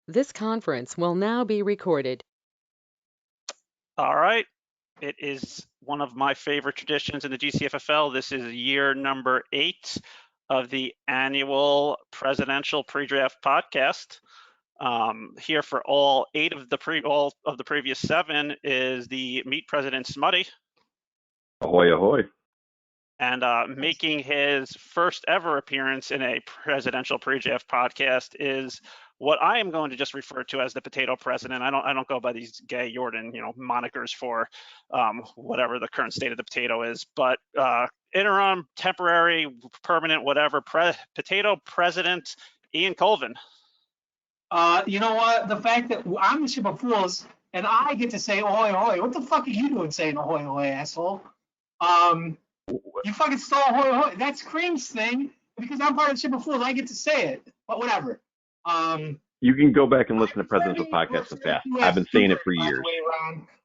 This conference will now be recorded. All right. It is one of my favorite traditions in the GCFFL. This is year number 8 of the annual presidential pre-draft podcast. Here for all of the previous 7 is the Meet President Smutty. Ahoy, ahoy. And making his first ever appearance in a presidential pre-draft podcast is what I am going to just refer to as the Potato President. I don't go by these gay Jordan, monikers for whatever the current state of the potato is. But interim, temporary, permanent, whatever, Potato President Ian Colvin. You know what? The fact that I'm the ship of fools and I get to say ahoy ahoy. What the fuck are you doing saying ahoy ahoy, asshole? You fucking stole ahoy ahoy. That's Cream's thing because I'm part of the ship of fools. I get to say it, but whatever. You can go back and listen to presidential podcasts with that. I've been saying it for years.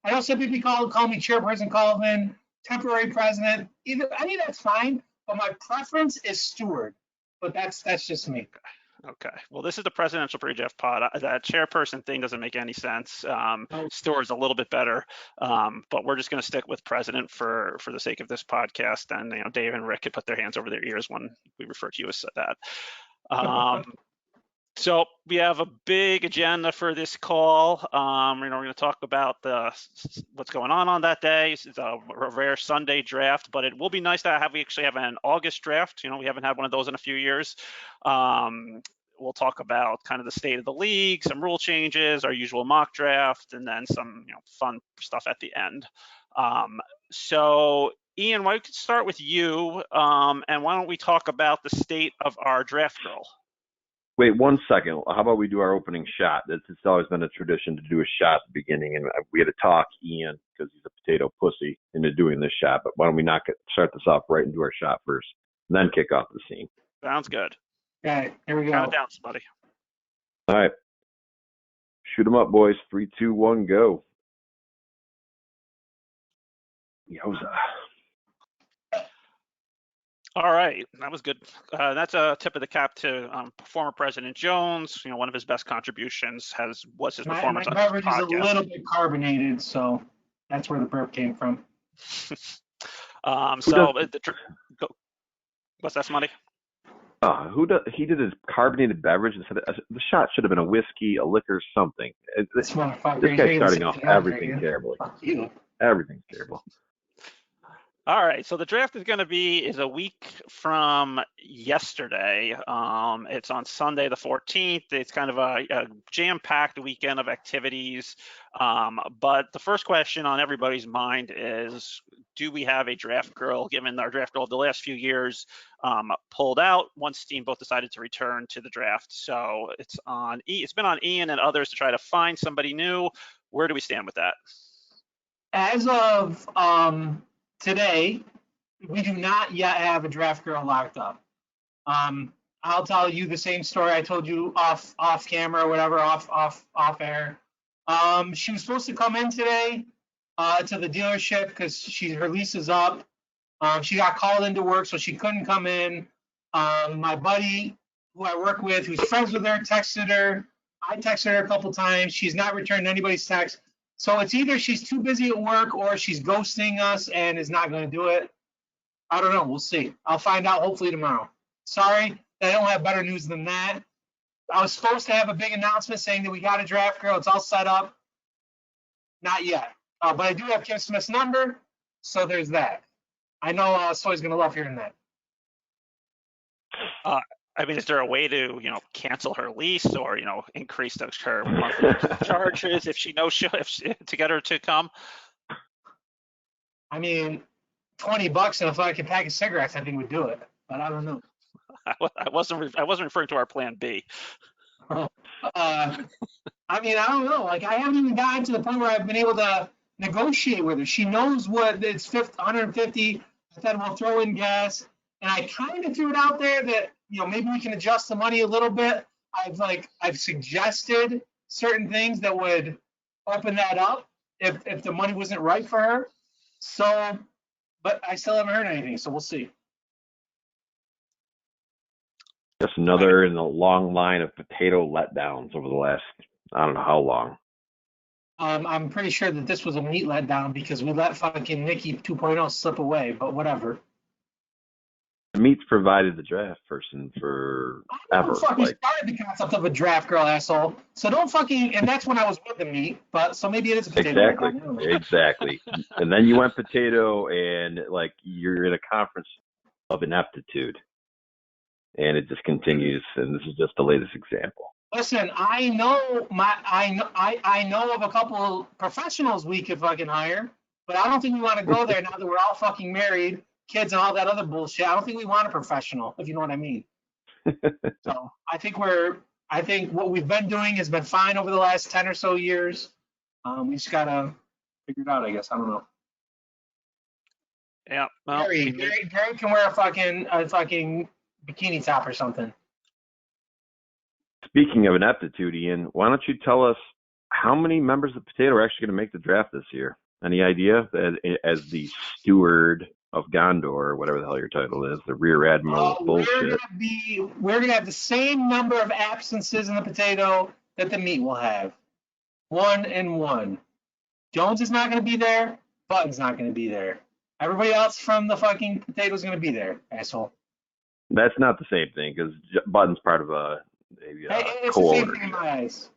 I know some people call me Chairperson Colvin, temporary president. I mean that's fine, but my preference is Stewart. But that's just me. Okay. Well, this is the presidential pre-draft pod. That chairperson thing doesn't make any sense. Stewart's a little bit better, but we're just going to stick with president for the sake of this podcast. And Dave and Rick could put their hands over their ears when we refer to you as that. So we have a big agenda for this call. We're going to talk about what's going on that day. It's a rare Sunday draft, but it will be nice to we actually have an August draft. We haven't had one of those in a few years. We'll talk about kind of the state of the league, some rule changes, our usual mock draft, and then some fun stuff at the end. So Ian, why don't we start with you, and why don't we talk about the state of our draft girl? Wait 1 second. How about we do our opening shot? It's always been a tradition to do a shot at the beginning, and we had to talk Ian, because he's a potato pussy, into doing this shot. But why don't we start this off right and do our shot first, and then kick off the scene? Sounds good. Okay, here we go. Count it down, somebody. All right. Shoot 'em up, boys. 3, 2, 1, go. Yowza. All right, that was good. That's a tip of the cap to former President Jones. One of his best concontributions was his performance my on this beverage is a podcast. little bit carbonated, so that's where the burp came from. What's that, Smutty? He did his carbonated beverage instead of, the shot should have been a whiskey, a liquor, something. This guy's starting off everything terribly. Everything's terrible. All right, so the draft is a week from yesterday. It's on Sunday the 14th. It's kind of a jam-packed weekend of activities. But the first question on everybody's mind is, do we have a draft girl, given our draft girl of the last few years pulled out once team both decided to return to the draft? So it's been on Ian and others to try to find somebody new. Where do we stand with that? As of today, we do not yet have a draft girl locked up. I'll tell you the same story I told you off camera or whatever, off air. She was supposed to come in today to the dealership because her lease is up. She got called into work, so she couldn't come in. My buddy, who I work with, who's friends with her, texted her. I texted her a couple times. She's not returned anybody's text. So it's either she's too busy at work or she's ghosting us and is not going to do it. I don't know. We'll see. I'll find out hopefully tomorrow. Sorry that I don't have better news than that. I was supposed to have a big announcement saying that we got a draft girl. It's all set up. Not yet. But I do have Kim Smith's number, so there's that. I know Soy's going to love hearing that. Is there a way to, cancel her lease or, increase her monthly charges if she knows to get her to come? $20 and if I could pack of cigarettes, I think would do it. But I don't know. I wasn't referring to our plan B. I don't know. I haven't even gotten to the point where I've been able to negotiate with her. She knows what it's 150. I said we'll throw in gas, and I kind of threw it out there that maybe we can adjust the money a little bit. I've suggested certain things that would open that up if the money wasn't right for her. So, but I still haven't heard anything. So we'll see. Just another in a long line of potato letdowns over the last, I don't know how long. I'm pretty sure that this was a meat letdown because we let fucking Nikki 2.0 slip away, but whatever. The Meats provided the draft person for I ever. fucking Like, started the concept of a draft girl, asshole. So don't fucking, and that's when I was with the meat, but so maybe it is a potato. exactly, letdown. exactly. And then you went potato, and like you're in a conference of ineptitude, and it just continues. And this is just the latest example. Listen, I know of a couple professionals we could fucking hire, but I don't think we want to go there now that we're all fucking married, kids, and all that other bullshit. I don't think we want a professional, if you know what I mean. So I think what we've been doing has been fine over the last 10 or so years. We just gotta figure it out, I guess. I don't know. Yeah. Well, Gary can wear a fucking bikini top or something. Speaking of ineptitude, Ian, why don't you tell us how many members of Potato are actually going to make the draft this year? Any idea? As the steward of Gondor, or whatever the hell your title is, the rear admiral of bullshit. We're gonna have the same number of absences in the potato that the meat will have. 1 and 1. Jones is not gonna be there. Button's not gonna be there. Everybody else from the fucking potato's gonna be there, asshole. That's not the same thing because Button's part of It's the same thing in my eyes.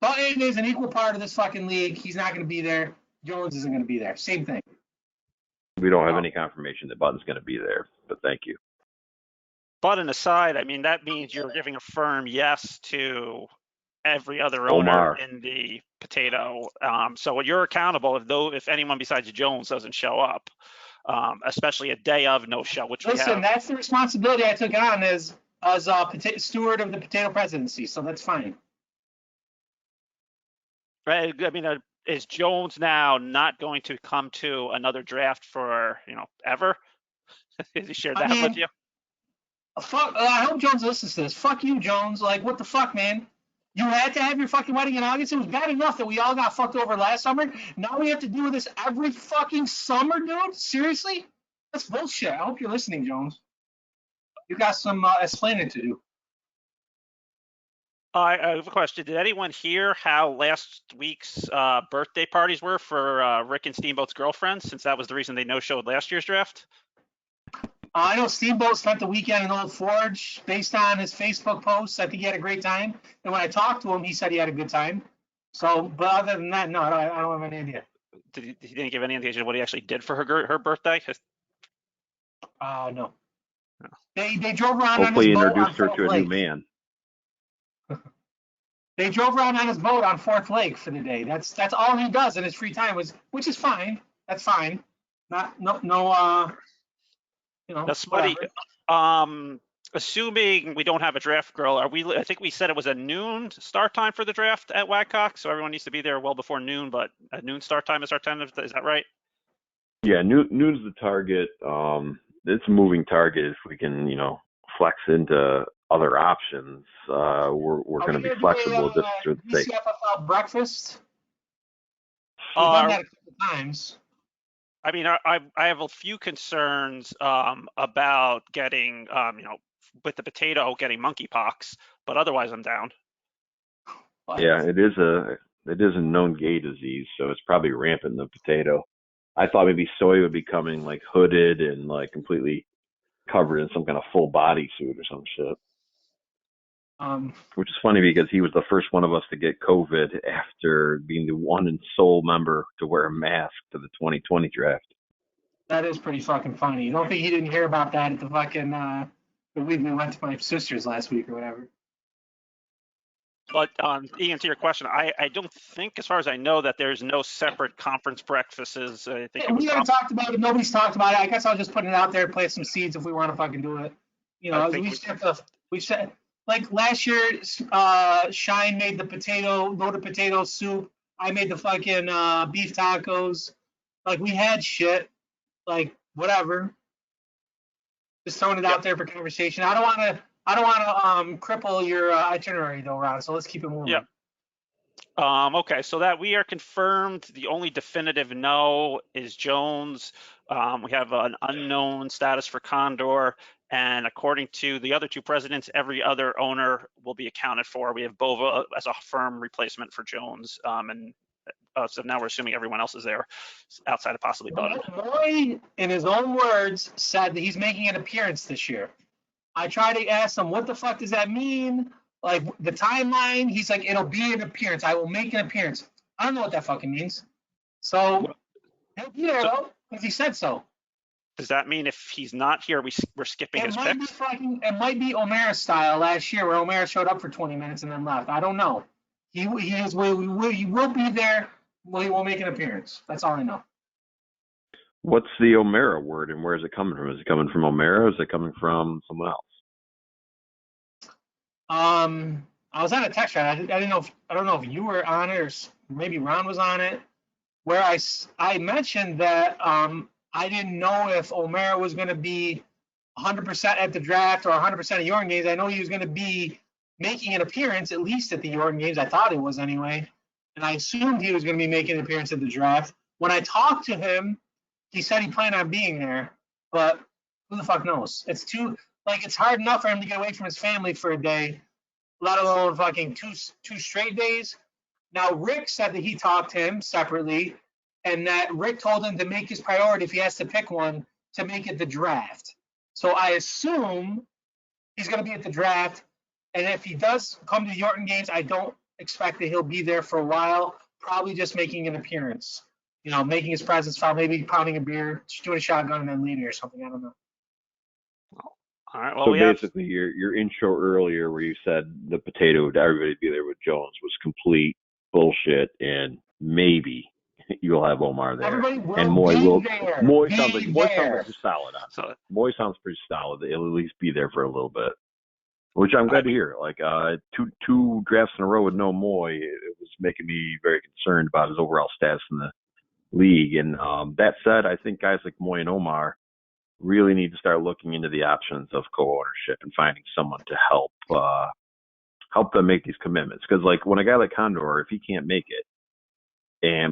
Button is an equal part of this fucking league. He's not gonna be there. Jones isn't gonna be there. Same thing. We don't have any confirmation that Button's going to be there, but thank you. Button aside, I mean, that means you're giving a firm yes to every other Omar. owner in the potato. So you're accountable if anyone besides Jones doesn't show up, especially a day of no show, which we Listen, have. that's the responsibility I took on as steward of the potato presidency, so that's fine. Right? I mean, is Jones now not going to come to another draft for, ever? Has he shared that with you? Fuck, I hope Jones listens to this. Fuck you, Jones. Like, what the fuck, man? You had to have your fucking wedding in August. It was bad enough that we all got fucked over last summer. Now we have to do this every fucking summer, dude? Seriously? That's bullshit. I hope you're listening, Jones. You got some explaining to do. I have a question. Did anyone hear how last week's birthday parties were for Rick and Steamboat's girlfriends, since that was the reason they no-showed last year's draft? I know Steamboat spent the weekend in Old Forge. Based on his Facebook posts, I think he had a great time. And when I talked to him, he said he had a good time. So, but other than that, no, I don't have any idea. He didn't give any indication of what he actually did for her birthday? No. They drove around Hopefully on his boat introduced her on to a Fort new man. They drove around on his boat on Fourth Lake for the day. That's all he does in his free time, which is fine. That's fine. That's funny. Assuming we don't have a draft girl, I think we said it was a noon start time for the draft at Wadcock, so everyone needs to be there well before noon, but a noon start time is our tentative. Is that right? Yeah, noon's the target. It's a moving target. If we can, flex into other options, we're going to be flexible just for the sake. CFFL breakfast. We've done that a couple times. I mean, I have a few concerns about getting, with the potato getting monkeypox, but otherwise I'm down. Yeah, it is a known gay disease, so it's probably rampant in the potato. I thought maybe soy would be coming like hooded and like completely covered in some kind of full body suit or some shit. Which is funny because he was the first one of us to get COVID after being the one and sole member to wear a mask to the 2020 draft. That is pretty fucking funny. You don't think he didn't hear about that at the fucking the week we went to my sister's last week or whatever? But Ian, to your question, I don't think, as far as I know, that there's no separate conference breakfasts. I think we haven't talked about it. Nobody's talked about it. I guess I'll just put it out there, plant some seeds if we want to fucking do it. We said like last year, Shine made the loaded potato soup. I made the fucking beef tacos. Like we had shit. Like whatever. Just throwing it out there for conversation. I don't want to cripple your itinerary though, Ron. So let's keep it moving. Yeah. Okay, so that we are confirmed. The only definitive no is Jones. We have an unknown status for Condor, and according to the other two presidents, every other owner will be accounted for. We have Bova as a firm replacement for Jones, and so now we're assuming everyone else is there outside of possibly Button. Moy, in his own words, said that he's making an appearance this year. I tried to ask him, what the fuck does that mean? Like the timeline, he's like, it'll be an appearance. I will make an appearance. I don't know what that fucking means. So he'll be there though, because he said so. Does that mean if he's not here, we're skipping his picks? It might be O'Mara style last year, where O'Mara showed up for 20 minutes and then left. I don't know. He will be there. Well, he will make an appearance. That's all I know. What's the O'Mara word, and where is it coming from? Is it coming from O'Mara? Or is it coming from someone else? I was on a text chat. I don't know if you were on it or maybe Ron was on it, where I mentioned that I didn't know if O'Mara was going to be 100% at the draft or 100% at Jordan games. I know he was going to be making an appearance at least at the Jordan games. I thought it was anyway, and I assumed he was going to be making an appearance at the draft. When I talked to him, he said he planned on being there, but who the fuck knows? It's hard enough for him to get away from his family for a day, let alone fucking two straight days. Now, Rick said that he talked to him separately, and that Rick told him to make his priority, if he has to pick one, to make it the draft. So I assume he's going to be at the draft, and if he does come to the Yorton games, I don't expect that he'll be there for a while, probably just making an appearance. Making his presence felt, maybe pounding a beer, just doing a shotgun and then leaving or something. I don't know. All right. Well, so basically, your intro earlier where you said the potato to everybody be there with Jones was complete bullshit, and maybe you'll have Omar there. Everybody will and Moy be will. there. Moy sounds like solid on. So, Moy sounds pretty solid. He'll at least be there for a little bit, which I'm glad to hear. Like two drafts in a row with no Moy, it was making me very concerned about his overall status in the league. And that said, I think guys like Moy and Omar really need to start looking into the options of co-ownership and finding someone to help them make these commitments. Because like when a guy like Condor, if he can't make it,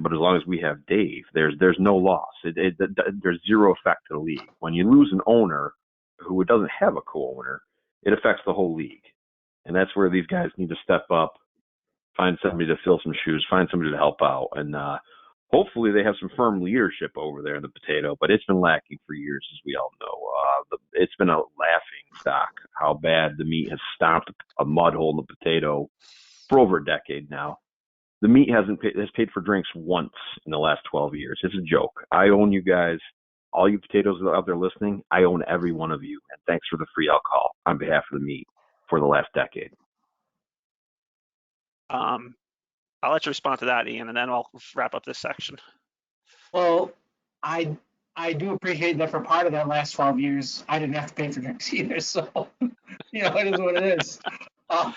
but as long as we have Dave, there's no loss. There's zero effect to the league. When you lose an owner who doesn't have a co-owner, it affects the whole league, and that's where these guys need to step up, find somebody to fill some shoes, find somebody to help out, and hopefully they have some firm leadership over there in the potato, but it's been lacking for years, as we all know. It's been a laughing stock how bad the meat has stomped a mud hole in the potato for over a decade now. The meat has paid for drinks once in the last 12 years. It's a joke. I own you guys, all you potatoes out there listening. I own every one of you, and thanks for the free alcohol on behalf of the meat for the last decade. I'll let you respond to that, Ian, and then I'll wrap up this section. Well, I do appreciate that for part of that last 12 years, I didn't have to pay for drinks either. So, it is what it is. But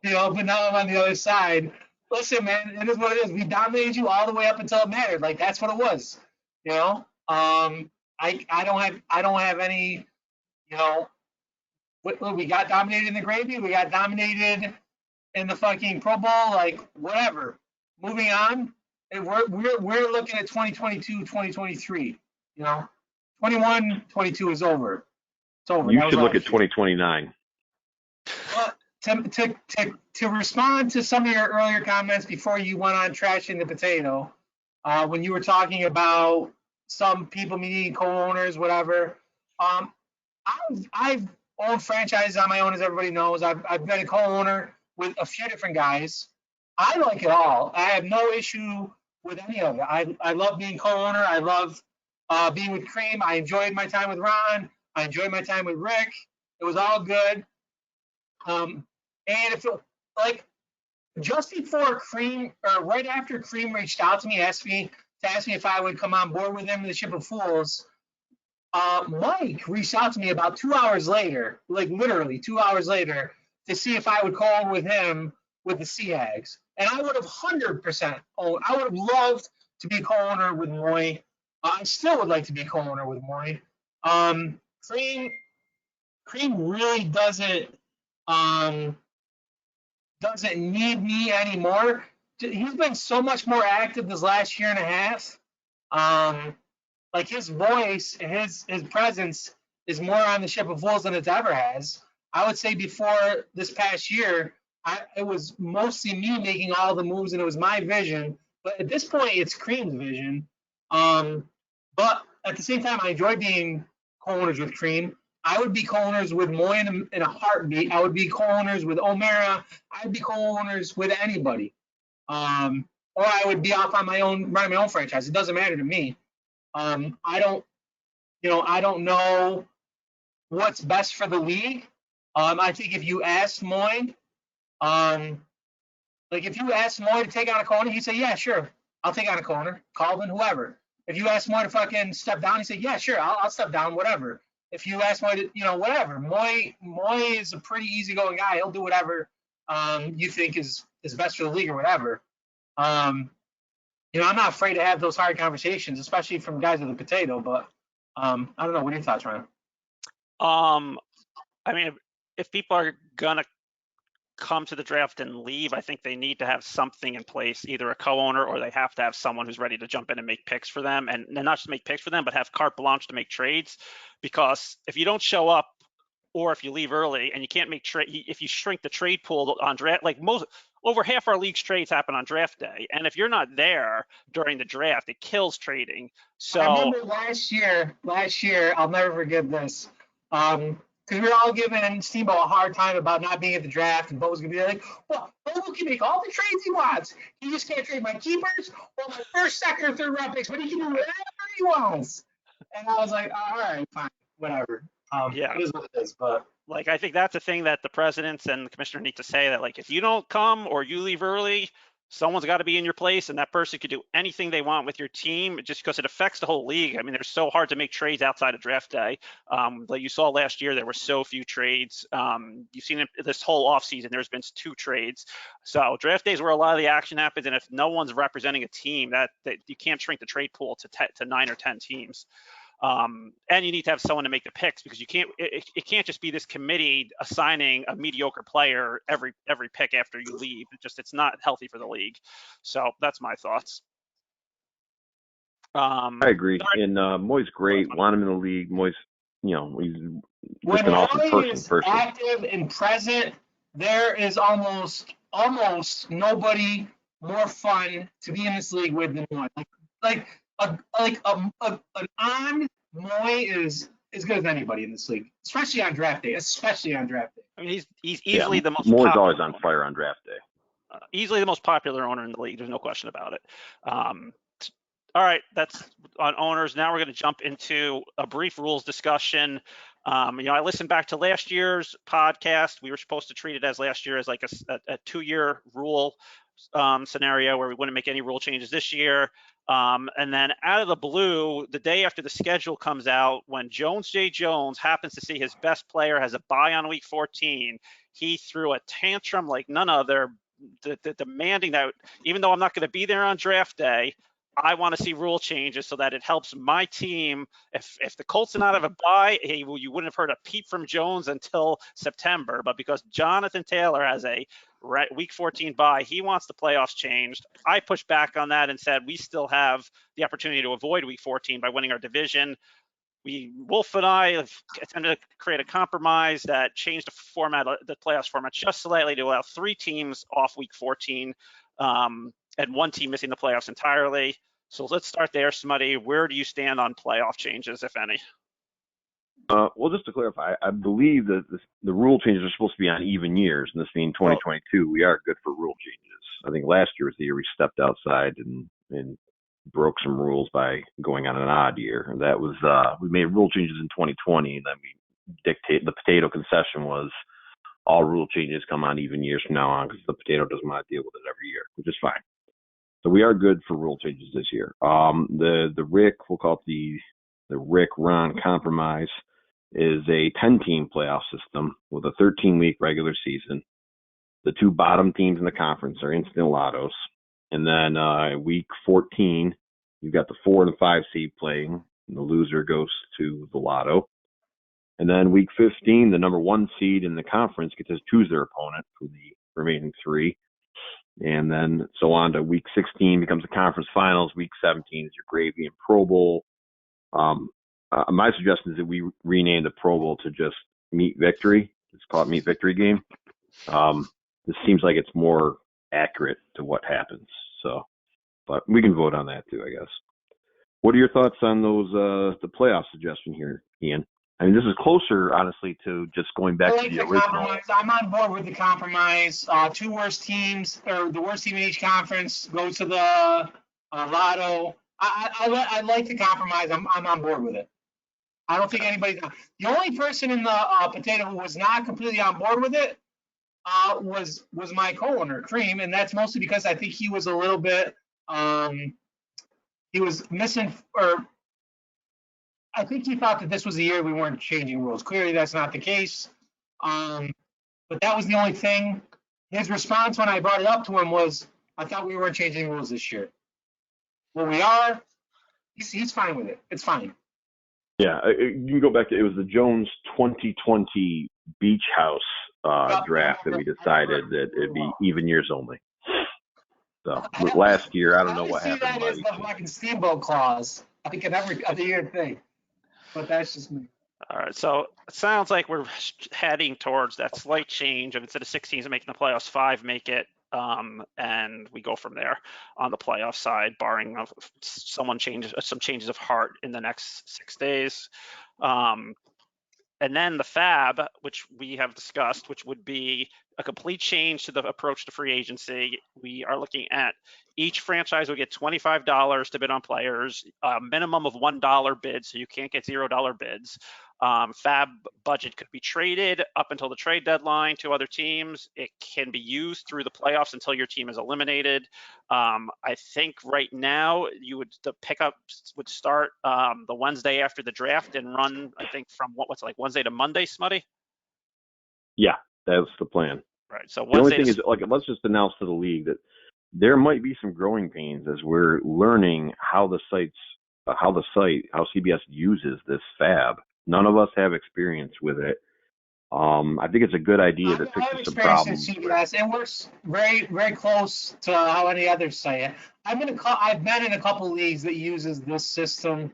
now I'm on the other side. Listen, man, it is what it is. We dominated you all the way up until it mattered. Like, that's what it was. I don't have any, we got dominated in the gravy. We got dominated in the fucking Pro Bowl, like whatever. Moving on, we're looking at 2022, 2023. 21, 22 is over. It's over. You should look at 2029. Well, to respond to some of your earlier comments before you went on trashing the potato, when you were talking about some people needing co-owners, whatever. I've owned franchises on my own, as everybody knows. I've been a co-owner with a few different guys. I like it all. I have no issue with any of it. I love being co-owner. I love being with Cream. I enjoyed my time with Ron. I enjoyed my time with Rick. It was all good. And if it, just before Cream, or right after Cream reached out to me, asked me if I would come on board with him in the Ship of Fools, Mike reached out to me about 2 hours later, like literally 2 hours later, to see if I would call with him with the Seahags. And I would have 100% owned. I would have loved to be co-owner with Moy. I still would like to be co-owner with Moy. Cream really doesn't doesn't need me anymore. He's been so much more active this last year and a half. Like his voice and his presence is more on the ship of Wolves than it's ever has. I would say before this past year, it was mostly me making all the moves and it was my vision. But at this point, it's Cream's vision. But at the same time, I enjoy being co-owners with Cream. I would be co-owners with Moy in a heartbeat. I would be co-owners with O'Mara. I'd be co-owners with anybody. Or I would be off on my own, running my own franchise. It doesn't matter to me. I don't know what's best for the league. I think if you asked Moy, if you asked Moy to take on a corner, he'd say, yeah, sure, I'll take on a corner. Calvin, whoever. If you ask Moy to fucking step down, he'd say, yeah, sure, I'll step down, whatever. If you ask Moy to, whatever. Moy is a pretty easygoing guy. He'll do whatever you think is best for the league or whatever. I'm not afraid to have those hard conversations, especially from guys with a potato. But I don't know. What are your thoughts, Ryan? I mean, if people are gonna come to the draft and leave, I think they need to have something in place, either a co-owner or they have to have someone who's ready to jump in and make picks for them, and not just make picks for them, but have carte blanche to make trades. Because if you don't show up, or if you leave early and you can't make trade, if you shrink the trade pool on draft, like over half our league's trades happen on draft day, and if you're not there during the draft, it kills trading. So I remember last year, I'll never forget this. Because we were all giving Steamboat a hard time about not being at the draft, and Bo was gonna be like, "Well, Bo can make all the trades he wants. He just can't trade my keepers or my first, second, or third round picks, but he can do whatever he wants." And I was like, "All right, fine, whatever." Yeah, it is what it is. But like, I think that's the thing that the presidents and the commissioner need to say, that like, if you don't come or you leave early, someone's got to be in your place, and that person could do anything they want with your team, just because it affects the whole league. I mean, they're so hard to make trades outside of draft day. Like you saw last year, there were so few trades. You've seen it this whole offseason, there's been 2 trades. So draft days where a lot of the action happens, and if no one's representing a team, that you can't shrink the trade pool to 9 or 10 teams. And you need to have someone to make the picks, because you can't. It can't just be this committee assigning a mediocre player every pick after you leave. It's not healthy for the league. So that's my thoughts. I agree. And Moy's great. Want him in the league. Moy's, he's just an awesome person. Active and present, there is almost nobody more fun to be in this league with than Moy. An on Moy is as good as anybody in this league, especially on draft day. I mean, he's easily the most. Moy's always on fire on draft day. Easily the most popular owner in the league. There's no question about it. All right, that's on owners. Now we're going to jump into a brief rules discussion. I listened back to last year's podcast. We were supposed to treat it as last year as like a 2-year rule scenario where we wouldn't make any rule changes this year. And then out of the blue, the day after the schedule comes out, when Jones J. Jones happens to see his best player has a bye on week 14, he threw a tantrum like none other, demanding that even though I'm not going to be there on draft day, I want to see rule changes so that it helps my team. If the Colts did not have a bye, you wouldn't have heard a peep from Jones until September. But because Jonathan Taylor has a week 14 bye, he wants the playoffs changed. I pushed back on that and said we still have the opportunity to avoid week 14 by winning our division. Wolf and I have attempted to create a compromise that changed the format, the playoffs format, just slightly to allow 3 teams off week 14. And 1 team missing the playoffs entirely. So let's start there, Smutty. Where do you stand on playoff changes, if any? Well, just to clarify, I believe that the rule changes are supposed to be on even years, and this being 2022, we are good for rule changes. I think last year was the year we stepped outside and broke some rules by going on an odd year. That was we made rule changes in 2020, and then the potato concession was all rule changes come on even years from now on, because the potato doesn't want to deal with it every year, which is fine. So we are good for rule changes this year. The Rick, we'll call it the Rick-Ron compromise, is a 10-team playoff system with a 13-week regular season. The 2 bottom teams in the conference are instant lottos. And then week 14, you've got the 4 and 5 seed playing, and the loser goes to the lotto. And then week 15, the number 1 seed in the conference gets to choose their opponent for the remaining 3. And then so on to week 16 becomes the conference finals. Week 17 is your gravy and Pro Bowl. My suggestion is that we rename the Pro Bowl to just Meet Victory. It's called Meet Victory Game. This seems like it's more accurate to what happens. So, but we can vote on that too, I guess. What are your thoughts on those the playoff suggestion here, Ian? I mean, this is closer, honestly, to just going back to the original. Compromise. I'm on board with the compromise. 2 worst teams, or the worst team in each conference, goes to the lotto. I like the compromise. I'm on board with it. I don't think anybody's the only person in the potato who was not completely on board with it was my co-owner, Cream, and that's mostly because I think he was a little bit he was missing, or I think he thought that this was the year we weren't changing rules. Clearly, that's not the case. But that was the only thing. His response when I brought it up to him was, I thought we weren't changing rules this year. Well, we are. He's fine with it. It's fine. Yeah, you can go back to, it was the Jones 2020 Beach House draft that we decided that it'd be even years only. So last year, I don't know what happened. I see that as the fucking steamboat clause. I think in every other year thing. But that's just me. All right, so it sounds like we're heading towards that slight change of, instead of 6 teams making the playoffs, 5 make it, and we go from there on the playoff side, barring some changes of heart in the next 6 days. And then the FAB, which we have discussed, which would be a complete change to the approach to free agency. We are looking at each franchise will get $25 to bid on players, a minimum of $1 bids, so you can't get $0 bids. FAB budget could be traded up until the trade deadline to other teams. It can be used through the playoffs until your team is eliminated. I think right now the pickups would start the Wednesday after the draft and run, I think, from what's like Wednesday to Monday, Smutty? Yeah, that's the plan. Right. So the only thing is, like, let's just announce to the league that there might be some growing pains as we're learning how how CBS uses this FAB. None of us have experience with it. I think it's a good idea that fixes some problems. CBS. It works very, very close to how any other say it. I've been in a couple leagues that uses this system,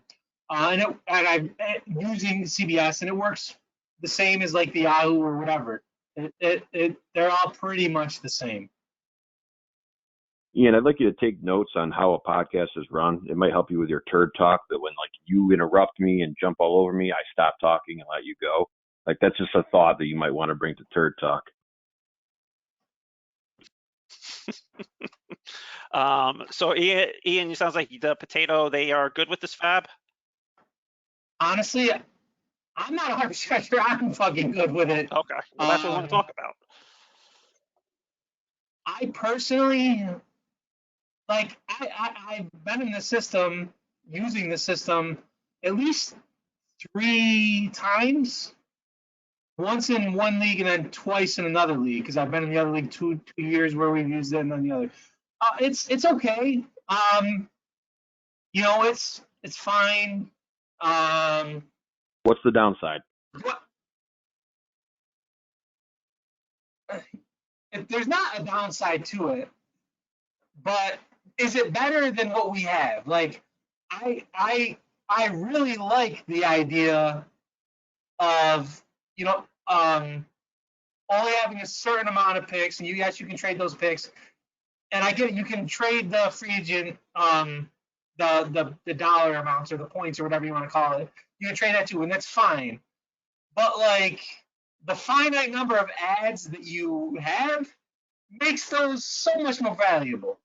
and I'm using CBS, and it works the same as like the Yahoo or whatever. They're all pretty much the same. Ian, I'd like you to take notes on how a podcast is run. It might help you with your turd talk, that when like you interrupt me and jump all over me, I stop talking and let you go. Like, that's just a thought that you might want to bring to turd talk. So Ian, it sounds like the potato, they are good with this FAB? Honestly, I'm not 100% sure I'm fucking good with it. Okay, well, that's what we want to talk about. I personally, like, I've been in the system, using the system at least 3 times. Once in one league and then twice in another league, because I've been in the other league 2 years where we've used it and then the other. It's okay. It's fine. What's the downside? There's not a downside to it, but is it better than what we have? Like, I really like the idea of, only having a certain amount of picks, and you can trade those picks. And I get it, you can trade the free agent, the dollar amounts or the points or whatever you want to call it. You can trade that too, and that's fine. But like, the finite number of ads that you have makes those so much more valuable,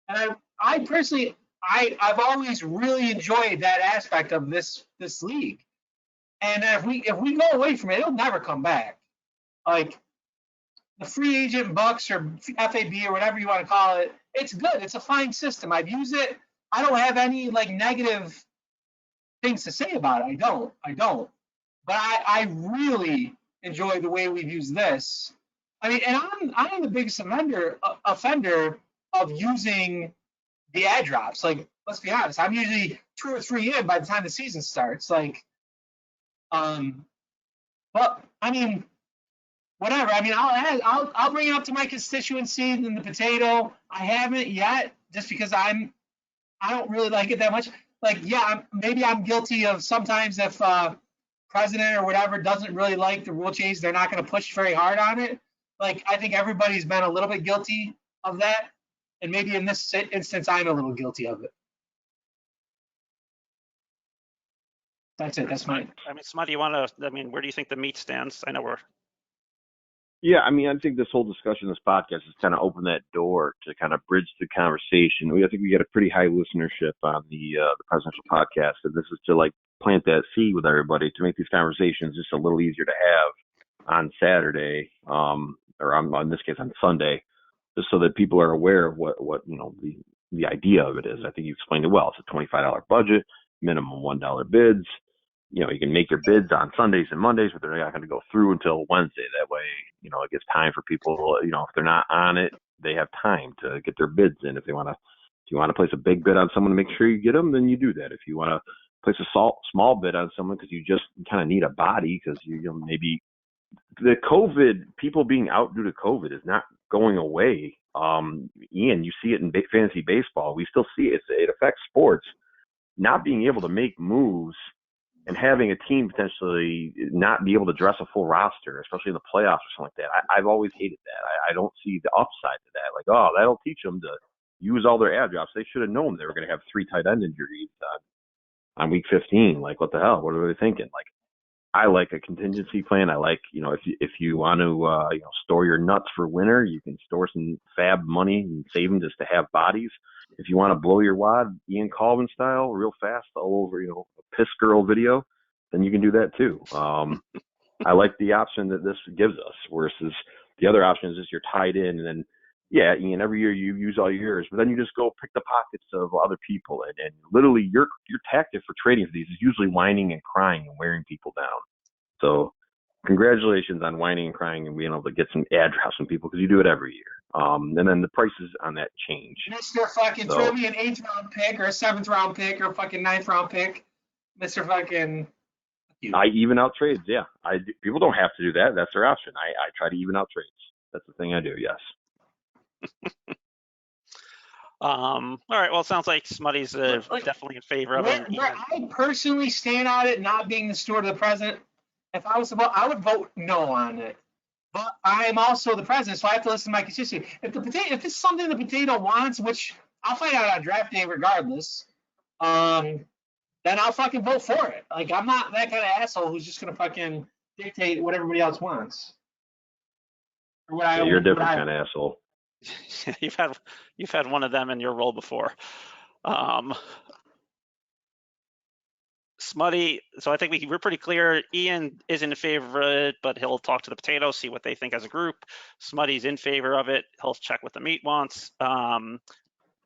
And I personally, I've always really enjoyed that aspect of this league. And if we go away from it, it'll never come back. Like, the free agent bucks or FAB or whatever you want to call it, it's good. It's a fine system. I've used it. I don't have any like negative things to say about it. I don't. But I really enjoy the way we've used this. I mean, and I'm the biggest offender of using the ad drops. Like, let's be honest, I'm usually 2 or 3 in by the time the season starts. Like, but I mean, whatever. I mean, I'll bring it up to my constituency in the potato. I haven't yet, just because I don't really like it that much. Like, yeah, maybe I'm guilty of sometimes if president or whatever doesn't really like the rule change, they're not going to push very hard on it. Like, I think everybody's been a little bit guilty of that, and maybe in this instance, I'm a little guilty of it. That's it. That's mine. I mean, Smuddy, where do you think the meat stands? I know we're. Yeah, I mean, I think this whole discussion, this podcast, has kind of opened that door to kind of bridge the conversation. I think we get a pretty high listenership on the presidential podcast, and this is to like plant that seed with everybody to make these conversations just a little easier to have on Saturday, or on this case on Sunday, just so that people are aware of what the idea of it is. I think you explained it well. It's a $25 budget, minimum $1 bids. You can make your bids on Sundays and Mondays, but they're not going to go through until Wednesday. That way, it gives time for people, if they're not on it, they have time to get their bids in. If you want to place a big bid on someone to make sure you get them, then you do that. If you want to place a small bid on someone because you just kind of need a body because maybe the COVID, people being out due to COVID is not going away. Ian, you see it in fantasy baseball. We still see it. It affects sports. Not being able to make moves and having a team potentially not be able to dress a full roster, especially in the playoffs or something like that. I've always hated that. I don't see the upside to that. Like, that'll teach them to use all their ad drops. They should have known they were going to have 3 tight end injuries on week 15. Like, what the hell? What are they thinking? Like, I like a contingency plan. I like, if you want to, store your nuts for winter, you can store some fab money and save them just to have bodies. If you want to blow your wad, Ian Colvin style, real fast, all over, a piss girl video, then you can do that too. I like the option that this gives us versus the other option is just you're tied in and then, yeah, Ian, every year you use all yours, but then you just go pick the pockets of other people. And literally your tactic for trading for these is usually whining and crying and wearing people down. So congratulations on whining and crying and being able to get some ad drops from people because you do it every year. And then the prices on that change. Mr. fucking throw me an 8th round pick or a 7th round pick or a fucking 9th round pick. Mr. fucking. I even out trades, yeah. People don't have to do that. That's their option. I try to even out trades. That's the thing I do, yes. All right. Well, it sounds like Smuddy's definitely in favor of it. Where I personally stand on it not being the steward of the president, if I was to vote, I would vote no on it. But I am also the president, so I have to listen to my constituency. If it's something the potato wants, which I'll find out on draft day regardless, then I'll fucking vote for it. Like, I'm not that kind of asshole who's just gonna fucking dictate what everybody else wants. Or you're a different kind of asshole. You've had one of them in your role before. Smuddy, so I think we're pretty clear. Ian is in favor of it, but he'll talk to the potatoes, see what they think as a group. Smuddy's in favor of it. He'll check what the meat wants.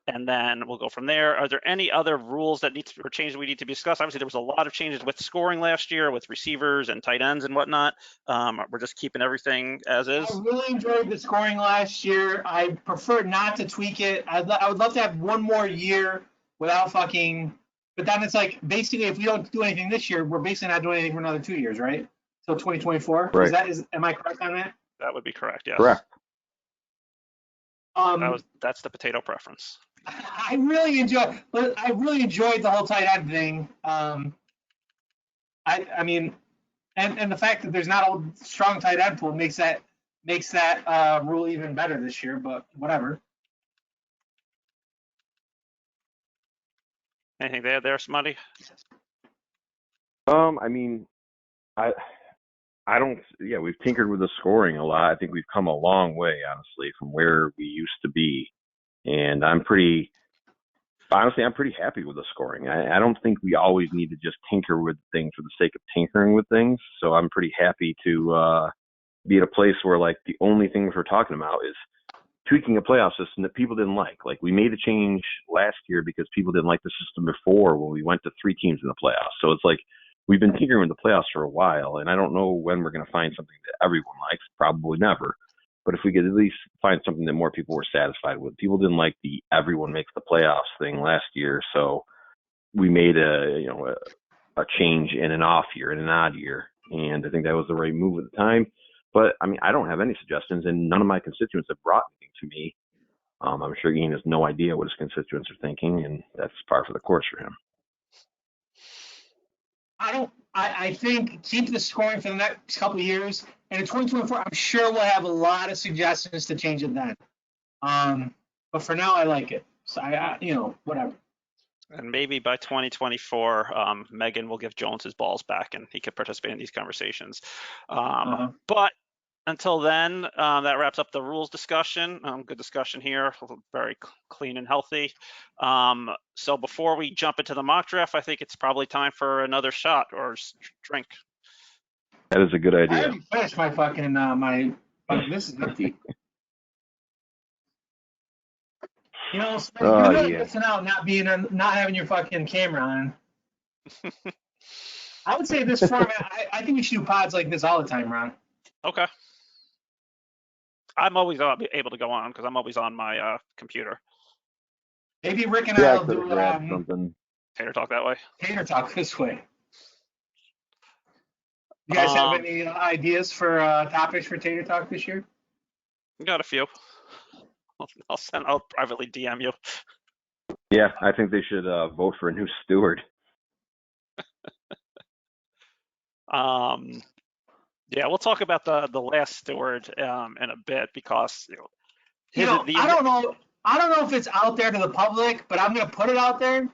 And then we'll go from there. Are there any other rules that or changes we need to discuss? Obviously, there was a lot of changes with scoring last year with receivers and tight ends and whatnot. We're just keeping everything as is. I really enjoyed the scoring last year. I prefer not to tweak it. I would love to have one more year without fucking. But then it's like, basically, if we don't do anything this year, we're basically not doing anything for another 2 years, right? So 2024. Right. Am I correct on that? That would be correct. Yes. Correct. That's the potato preference. I really enjoyed the whole tight end thing. I mean, and the fact that there's not a strong tight end pool makes that rule even better this year. But whatever. Anything there, Smuddy? I mean, I don't. Yeah, we've tinkered with the scoring a lot. I think we've come a long way, honestly, from where we used to be. And I'm pretty happy with the scoring. I don't think we always need to just tinker with things for the sake of tinkering with things. So I'm pretty happy to be at a place where, like, the only things we're talking about is tweaking a playoff system that people didn't like. Like, we made a change last year because people didn't like the system before when we went to 3 teams in the playoffs. So it's like we've been tinkering with the playoffs for a while, and I don't know when we're going to find something that everyone likes. Probably never. But if we could at least find something that more people were satisfied with. People didn't like the everyone makes the playoffs thing last year, so we made a change in an off year, in an odd year. And I think that was the right move at the time. But I mean, I don't have any suggestions, and none of my constituents have brought anything to me. I'm sure Ian has no idea what his constituents are thinking, and that's par for the course for him. I think keep the scoring for the next couple of years. And in 2024, I'm sure we'll have a lot of suggestions to change it then. But for now, I like it. So whatever. And maybe by 2024, Megan will give Jones his balls back and he could participate in these conversations. But until then, that wraps up the rules discussion. Good discussion here, very clean and healthy. So before we jump into the mock draft, I think it's probably time for another shot or drink. That is a good idea. I already finished my fucking this is empty. You know, you're really missing out not having your fucking camera on. I would say this format. I think we should do pods like this all the time, Ron. Okay. I'm always able to go on because I'm always on my computer. Maybe Rick and I will do something. Tater Talk that way. Tater Talk this way. You guys have any ideas for topics for Tater Talk this year? Got a few. I'll privately DM you. Yeah, I think they should vote for a new steward. Yeah, we'll talk about the last steward in a bit because I don't know if it's out there to the public, but I'm gonna put it out there.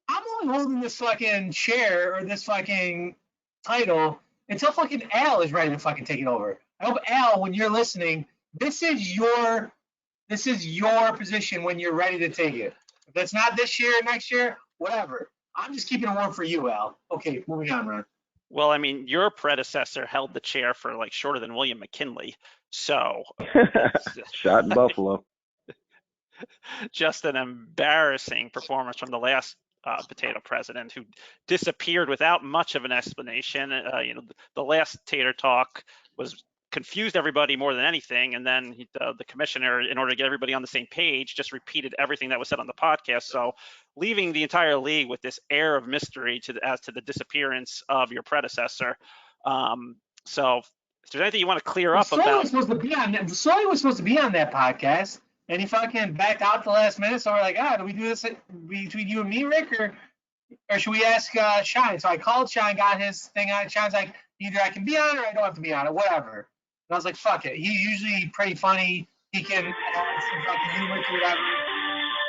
I'm only holding this fucking chair or this fucking title until fucking Al is ready to fucking take it over. I hope Al, when you're listening, this is your position when you're ready to take it. If that's not this year, next year, whatever. I'm just keeping it warm for you, Al. Okay, moving on, Ron. Well, I mean, your predecessor held the chair for like shorter than William McKinley, so shot in Buffalo. Just an embarrassing performance from the last potato president who disappeared without much of an explanation. The last Tater Talk confused everybody more than anything, and then the commissioner, in order to get everybody on the same page, just repeated everything that was said on the podcast, so leaving the entire league with this air of mystery as to the disappearance of your predecessor. So if there's anything you want to clear up about... Sully was supposed to be on that podcast, and he fucking backed out the last minute, so we're like, do we do this between you and me, Rick, or should we ask Shine? So I called Shine, got his thing on. Shine's like, either I can be on it or I don't have to be on it, whatever. And I was like, fuck it. He's usually pretty funny. He can add some fucking humor to whatever.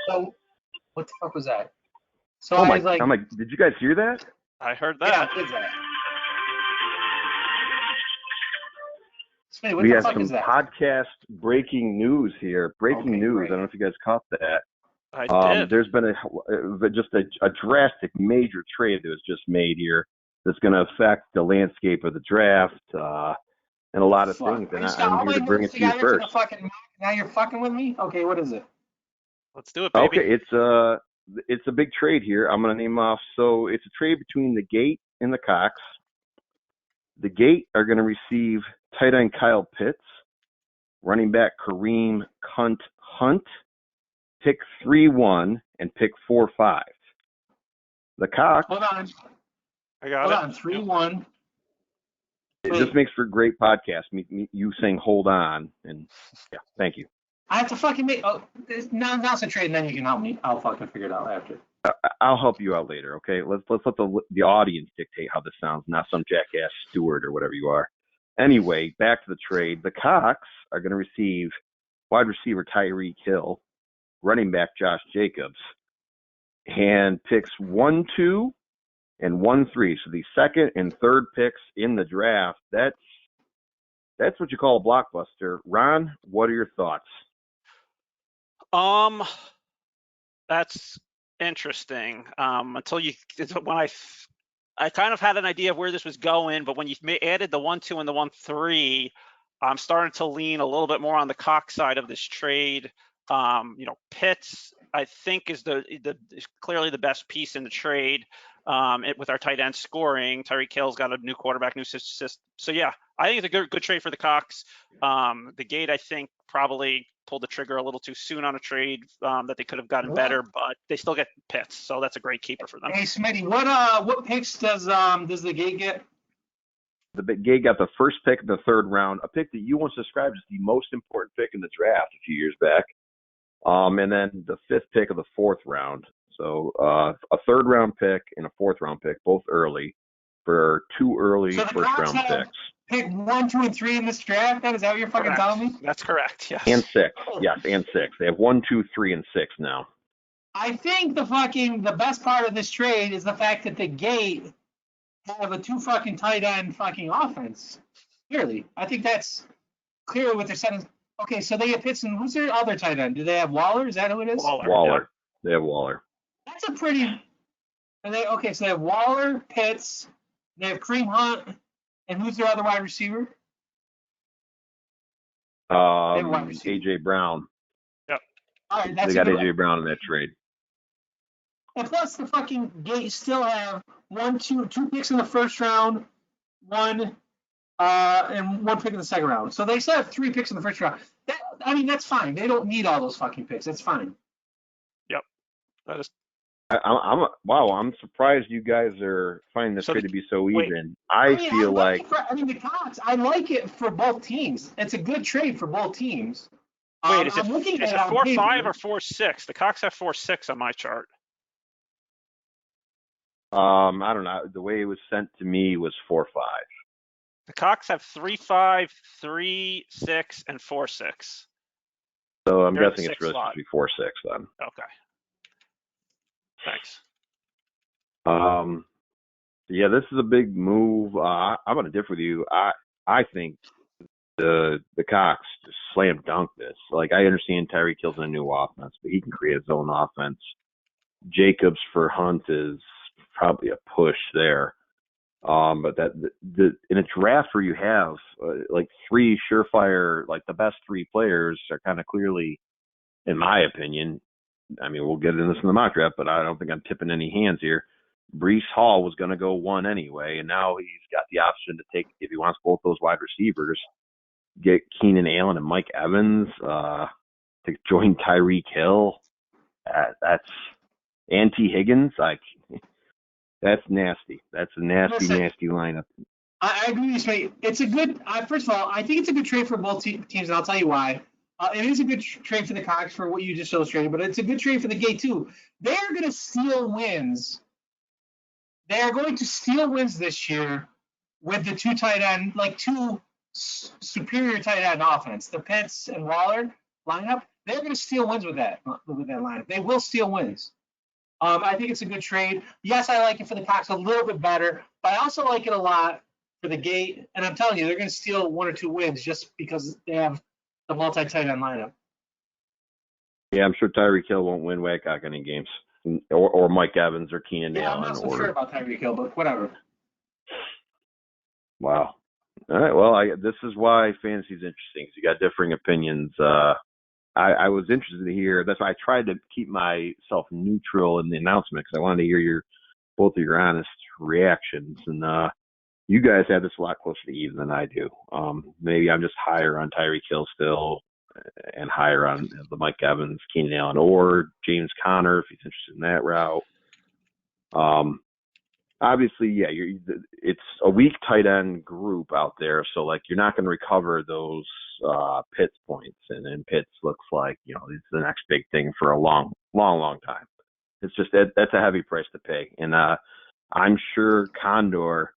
So, what the fuck was that? So I was like, I'm like, did you guys hear that? I heard that. Yeah, what is that? Smitty, what We the have fuck some is that? podcast breaking news here. Breaking news. Great. I don't know if you guys caught that. I did. There's been just a drastic, major trade that was just made here that's going to affect the landscape of the draft and a lot of things. And I'm here to bring it to you first. Now you're fucking with me? Okay, what is it? Let's do it, baby. Okay, it's a big trade here. I'm going to name off. So it's a trade between the Gate and the Cox. The Gate are going to receive tight end Kyle Pitts, running back Kareem Hunt, pick 3-1 and pick 4-5. The Cox. Hold on. I got it. Hold on. 3-1. It just makes for a great podcast. You saying "hold on" and yeah, thank you. I have to fucking make. Oh, now it's a trade, and then you can help me. I'll fucking figure it out after. I'll help you out later. Okay, let's let the audience dictate how this sounds, not some jackass steward or whatever you are. Anyway, back to the trade. The Cox are going to receive wide receiver Tyreek Hill, running back Josh Jacobs, and picks 1-2 and 1-3. So the second and third picks in the draft. That's what you call a blockbuster. Ron, what are your thoughts? That's interesting. I kind of had an idea of where this was going, but when you added the 1-2 and the 1-3, I'm starting to lean a little bit more on the Cox side of this trade. Pitts, I think, is clearly the best piece in the trade. With our tight end scoring, Tyreek Hill's got a new quarterback, new system. So yeah, I think it's a good trade for the Cox. The Gate, I think, probably pulled the trigger a little too soon on a trade that they could have gotten better, but they still get Pitts, so that's a great keeper for them. Hey Smitty, what picks does the Gate get? The Gate got the first pick of the third round, a pick that you once described as the most important pick in the draft a few years back. And then the fifth pick of the fourth round. So a third round pick and a fourth round pick, both early, for two early So the first Cox round have picks. pick 1, 2, and 3 in this draft. Is that what you're fucking Correct. telling me? That's correct. Yes. And 6. Yes, and 6. They have 1, 2, 3, and 6 now. I think the best part of this trade is the fact that the Gate have a 2 fucking tight end fucking offense. Clearly, I think that's clearly what they're setting. Okay, so they get Pitts, and who's their other tight end? Do they have Waller? Is that who it is? Waller. They have Waller. That's a pretty. So they have Waller, Pitts, they have Kareem Hunt, and who's their other wide receiver? wide receiver. AJ Brown. Yep. All right, They got AJ Brown in that trade. And plus, the fucking Gate still have two picks in the first round, and one pick in the second round. So they still have 3 picks in the first round. That's fine. They don't need all those fucking picks. That's fine. Yep. That is. I'm surprised you guys are finding this trade to be so even. I like it for both teams. It's a good trade for both teams. Wait, is it 4-5 or 4-6? The Cox have 4-6 on my chart. I don't know. The way it was sent to me was 4-5. The Cox have 3-5, 3-6, and 4-6. So I'm They're guessing it's really supposed to be 4-6 then. Okay. Thanks. Yeah, this is a big move. I'm going to differ with you. I think the Cox just slam dunk this. Like, I understand Tyreek Hill's in a new offense, but he can create his own offense. Jacobs for Hunt is probably a push there. But in a draft where you have like 3 surefire, like the best 3 players are kind of clearly, in my opinion, I mean, we'll get into this in the mock draft, but I don't think I'm tipping any hands here. Breece Hall was going to go 1 anyway, and now he's got the option to take, if he wants both those wide receivers, get Keenan Allen and Mike Evans to join Tyreek Hill. That's T. Higgins. That's nasty. That's a nasty lineup. I agree with you. It's a good. First of all, I think it's a good trade for both teams, and I'll tell you why. It is a good trade for the Cox for what you just illustrated, but it's a good trade for the Gate too. They're going to steal wins. They are going to steal wins this year with the 2 tight end, like 2 superior tight end offense. The Pitts and Waller lineup. They're going to steal wins with that lineup. They will steal wins. I think it's a good trade. Yes, I like it for the Cox a little bit better, but I also like it a lot for the Gate. And I'm telling you, they're going to steal 1 or 2 wins just because they have the multi-tight end lineup. Yeah, I'm sure Tyreek Hill won't win Waycock any games, or Mike Evans or Keenan Allen. I'm not so sure about Tyreek Hill, but whatever. Wow. All right. Well, this is why fantasy is interesting. Because you got differing opinions. I was interested to hear. That's why I tried to keep myself neutral in the announcement because I wanted to hear both of your honest reactions. And you guys have this a lot closer to even than I do. Maybe I'm just higher on Tyreek Hill still, and higher on the Mike Evans, Keenan Allen, or James Conner if he's interested in that route. Obviously, yeah, it's a weak tight end group out there, so like you're not going to recover those Pitts points, and Pitts looks like he's the next big thing for a long time. It's just that's a heavy price to pay, and I'm sure Condor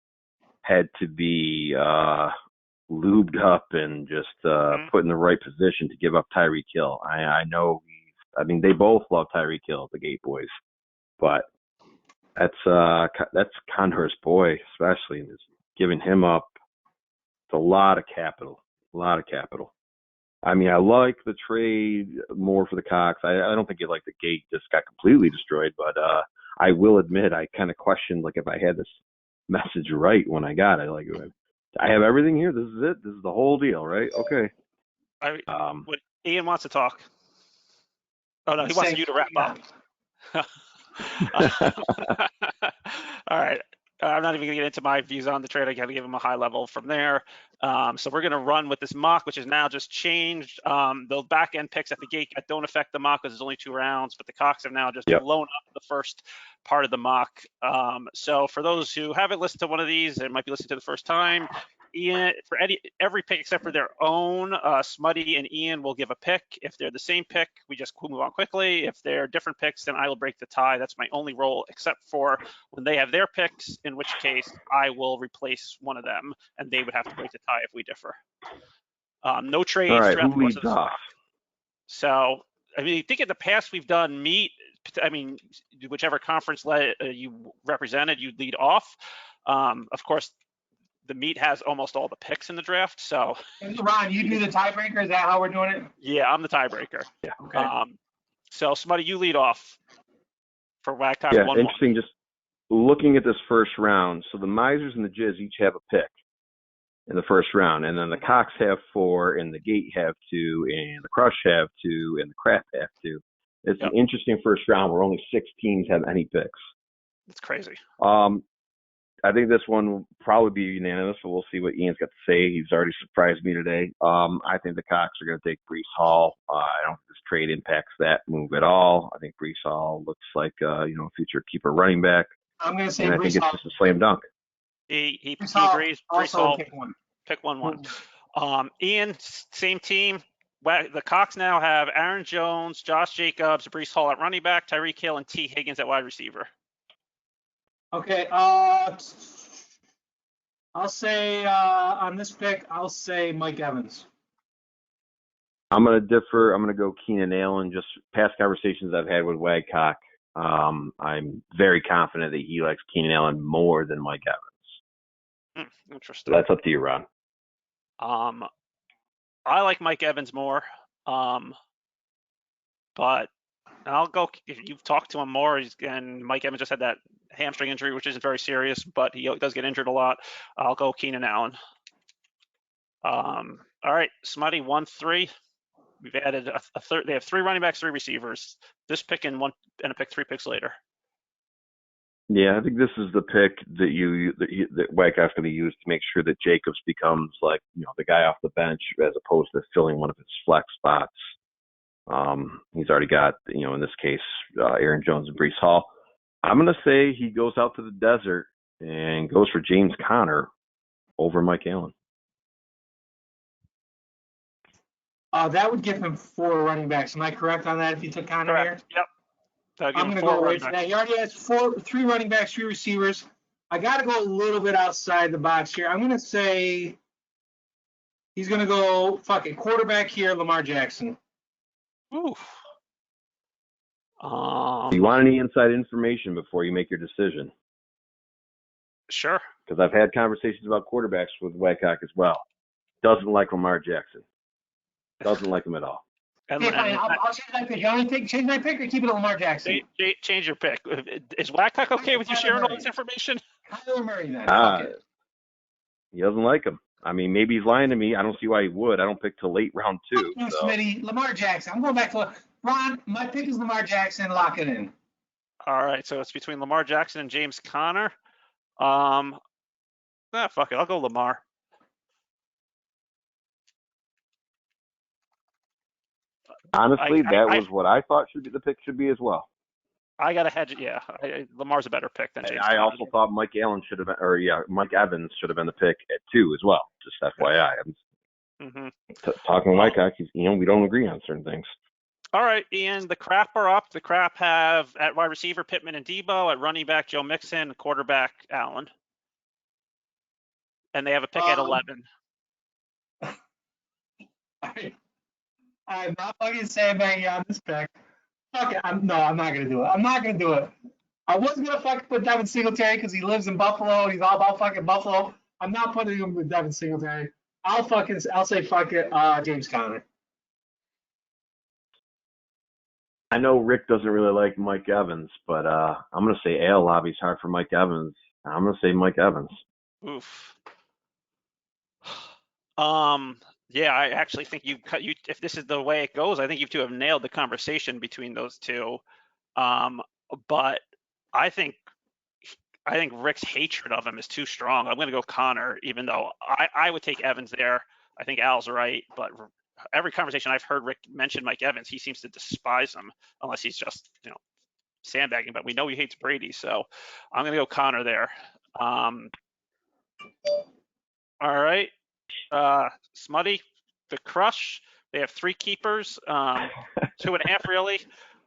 had to be lubed up and just put in the right position to give up Tyreek Hill. I know they both love Tyreek Hill, the Gate boys, but that's Condor's boy, especially, and giving him up. It's a lot of capital. I mean, I like the trade more for the Cox. I don't think the Gate just got completely destroyed, but I will admit I kind of questioned if I had this message right when I got it. I have everything here. This is it. This is the whole deal, right? Okay. Ian wants to talk. Oh no, he wants you to wrap up. All right. I'm not even going to get into my views on the trade. I got to give him a high level from there. So we're going to run with this mock, which is now just changed. The back end picks at the gate don't affect the mock because there's only 2 rounds, but the Cox have now just blown up the first part of the mock. So for those who haven't listened to one of these and might be listening to the first time, Ian, for every pick except for their own, Smutty and Ian will give a pick. If they're the same pick, we just move on quickly. If they're different picks, then I will break the tie. That's my only role, except for when they have their picks, in which case I will replace one of them, and they would have to break the tie if we differ. No trades. All right, throughout who the course leads of this off? mock. So, I mean, I think in the past we've done meat. I mean, whichever conference you represented, you lead off. Of course, the meat has almost all the picks in the draft. So, Ron, you do the tiebreaker. Is that how we're doing it? yeah, I'm the tiebreaker. Yeah. Okay. So, Smutty, you lead off for WAGTOC Yeah, 1-1. interesting. Just looking at this first round, so the Misers and the Jizz each have a pick in the first round, and then the Cox have 4, and the Gate have 2, and the Crush have 2, and the Crap have 2. It's an interesting first round where only 6 teams have any picks. It's crazy. I think this one will probably be unanimous, so we'll see what Ian's got to say. He's already surprised me today. I think the Cox are going to take Breece Hall. I don't think this trade impacts that move at all. I think Breece Hall looks like a future keeper running back. I'm going to say and I think it's just a slam dunk. He Breece Hall agrees. also Breece Hall, pick one. pick 1-1. Ian, same team. The Cox now have Aaron Jones, Josh Jacobs, Breece Hall at running back, Tyreek Hill, and T. Higgins at wide receiver. Okay. I'll say on this pick, I'll say Mike Evans. I'm going to differ. I'm going to go Keenan Allen. Just past conversations I've had with Wagcock, I'm very confident that he likes Keenan Allen more than Mike Evans. Interesting. So that's up to you, Ron. I like Mike Evans more, but I'll go. If you've talked to him more, and Mike Evans just had that hamstring injury, which isn't very serious, but he does get injured a lot. I'll go Keenan Allen. All right, Smutty, 1-3. We've added a third. They have 3 running backs, 3 receivers. This pick and a pick 3 picks later. Yeah, I think this is the pick that Wagcock's going to use to make sure that Jacobs becomes like the guy off the bench as opposed to filling one of his flex spots. He's already got in this case Aaron Jones and Breece Hall. I'm going to say he goes out to the desert and goes for James Conner over Mike Allen. That would give him 4 running backs. Am I correct on that if you took Conner here? Yep. I'm going to go away from that. He already has 3 running backs, 3 receivers. I got to go a little bit outside the box here. I'm going to say he's going to go quarterback here, Lamar Jackson. Ooh. Do you want any inside information before you make your decision? Sure. Because I've had conversations about quarterbacks with Wagcock as well. Doesn't like Lamar Jackson. Doesn't like him at all. I'll change my pick. You want me to change my pick or keep it at Lamar Jackson? Change your pick. Is Wagcock okay with you sharing all this information? Kyler Murray then. He doesn't like him. I mean, maybe he's lying to me. I don't see why he would. I don't pick till late round 2. So. Smitty, Lamar Jackson. I'm going back to Ron. My pick is Lamar Jackson. Lock it in. All right, so it's between Lamar Jackson and James Conner. Fuck it. I'll go Lamar. Honestly, that was what I thought the pick should be as well. I got to hedge it. Yeah, Lamar's a better pick than James. I also thought Mike Evans should have been the pick at 2 as well. Just FYI. I'm talking like we don't agree on certain things. All right, Ian. The Crap are up. The Crap have at wide receiver Pittman and Debo, at running back Joe Mixon, quarterback Allen, and they have a pick at 11. I'm not fucking sandbagging on this pick. Fuck it. I'm not going to do it. I'm not going to do it. I wasn't going to fucking put Devin Singletary because he lives in Buffalo. He's all about fucking Buffalo. I'm not putting him with Devin Singletary. I'll say fuck it, James Conner. I know Rick doesn't really like Mike Evans, but I'm going to say AL lobby's hard for Mike Evans. I'm going to say Mike Evans. Oof. Yeah, I actually think you if this is the way it goes, I think you 2 have nailed the conversation between those 2. But I think I think Rick's hatred of him is too strong. I'm going to go Connor, even though I would take Evans there. I think Al's right, but every conversation I've heard Rick mention Mike Evans, he seems to despise him, unless he's just, sandbagging. But we know he hates Brady, so I'm going to go Connor there. All right, Smutty, the Crush. They have 3 keepers, 2.5 really.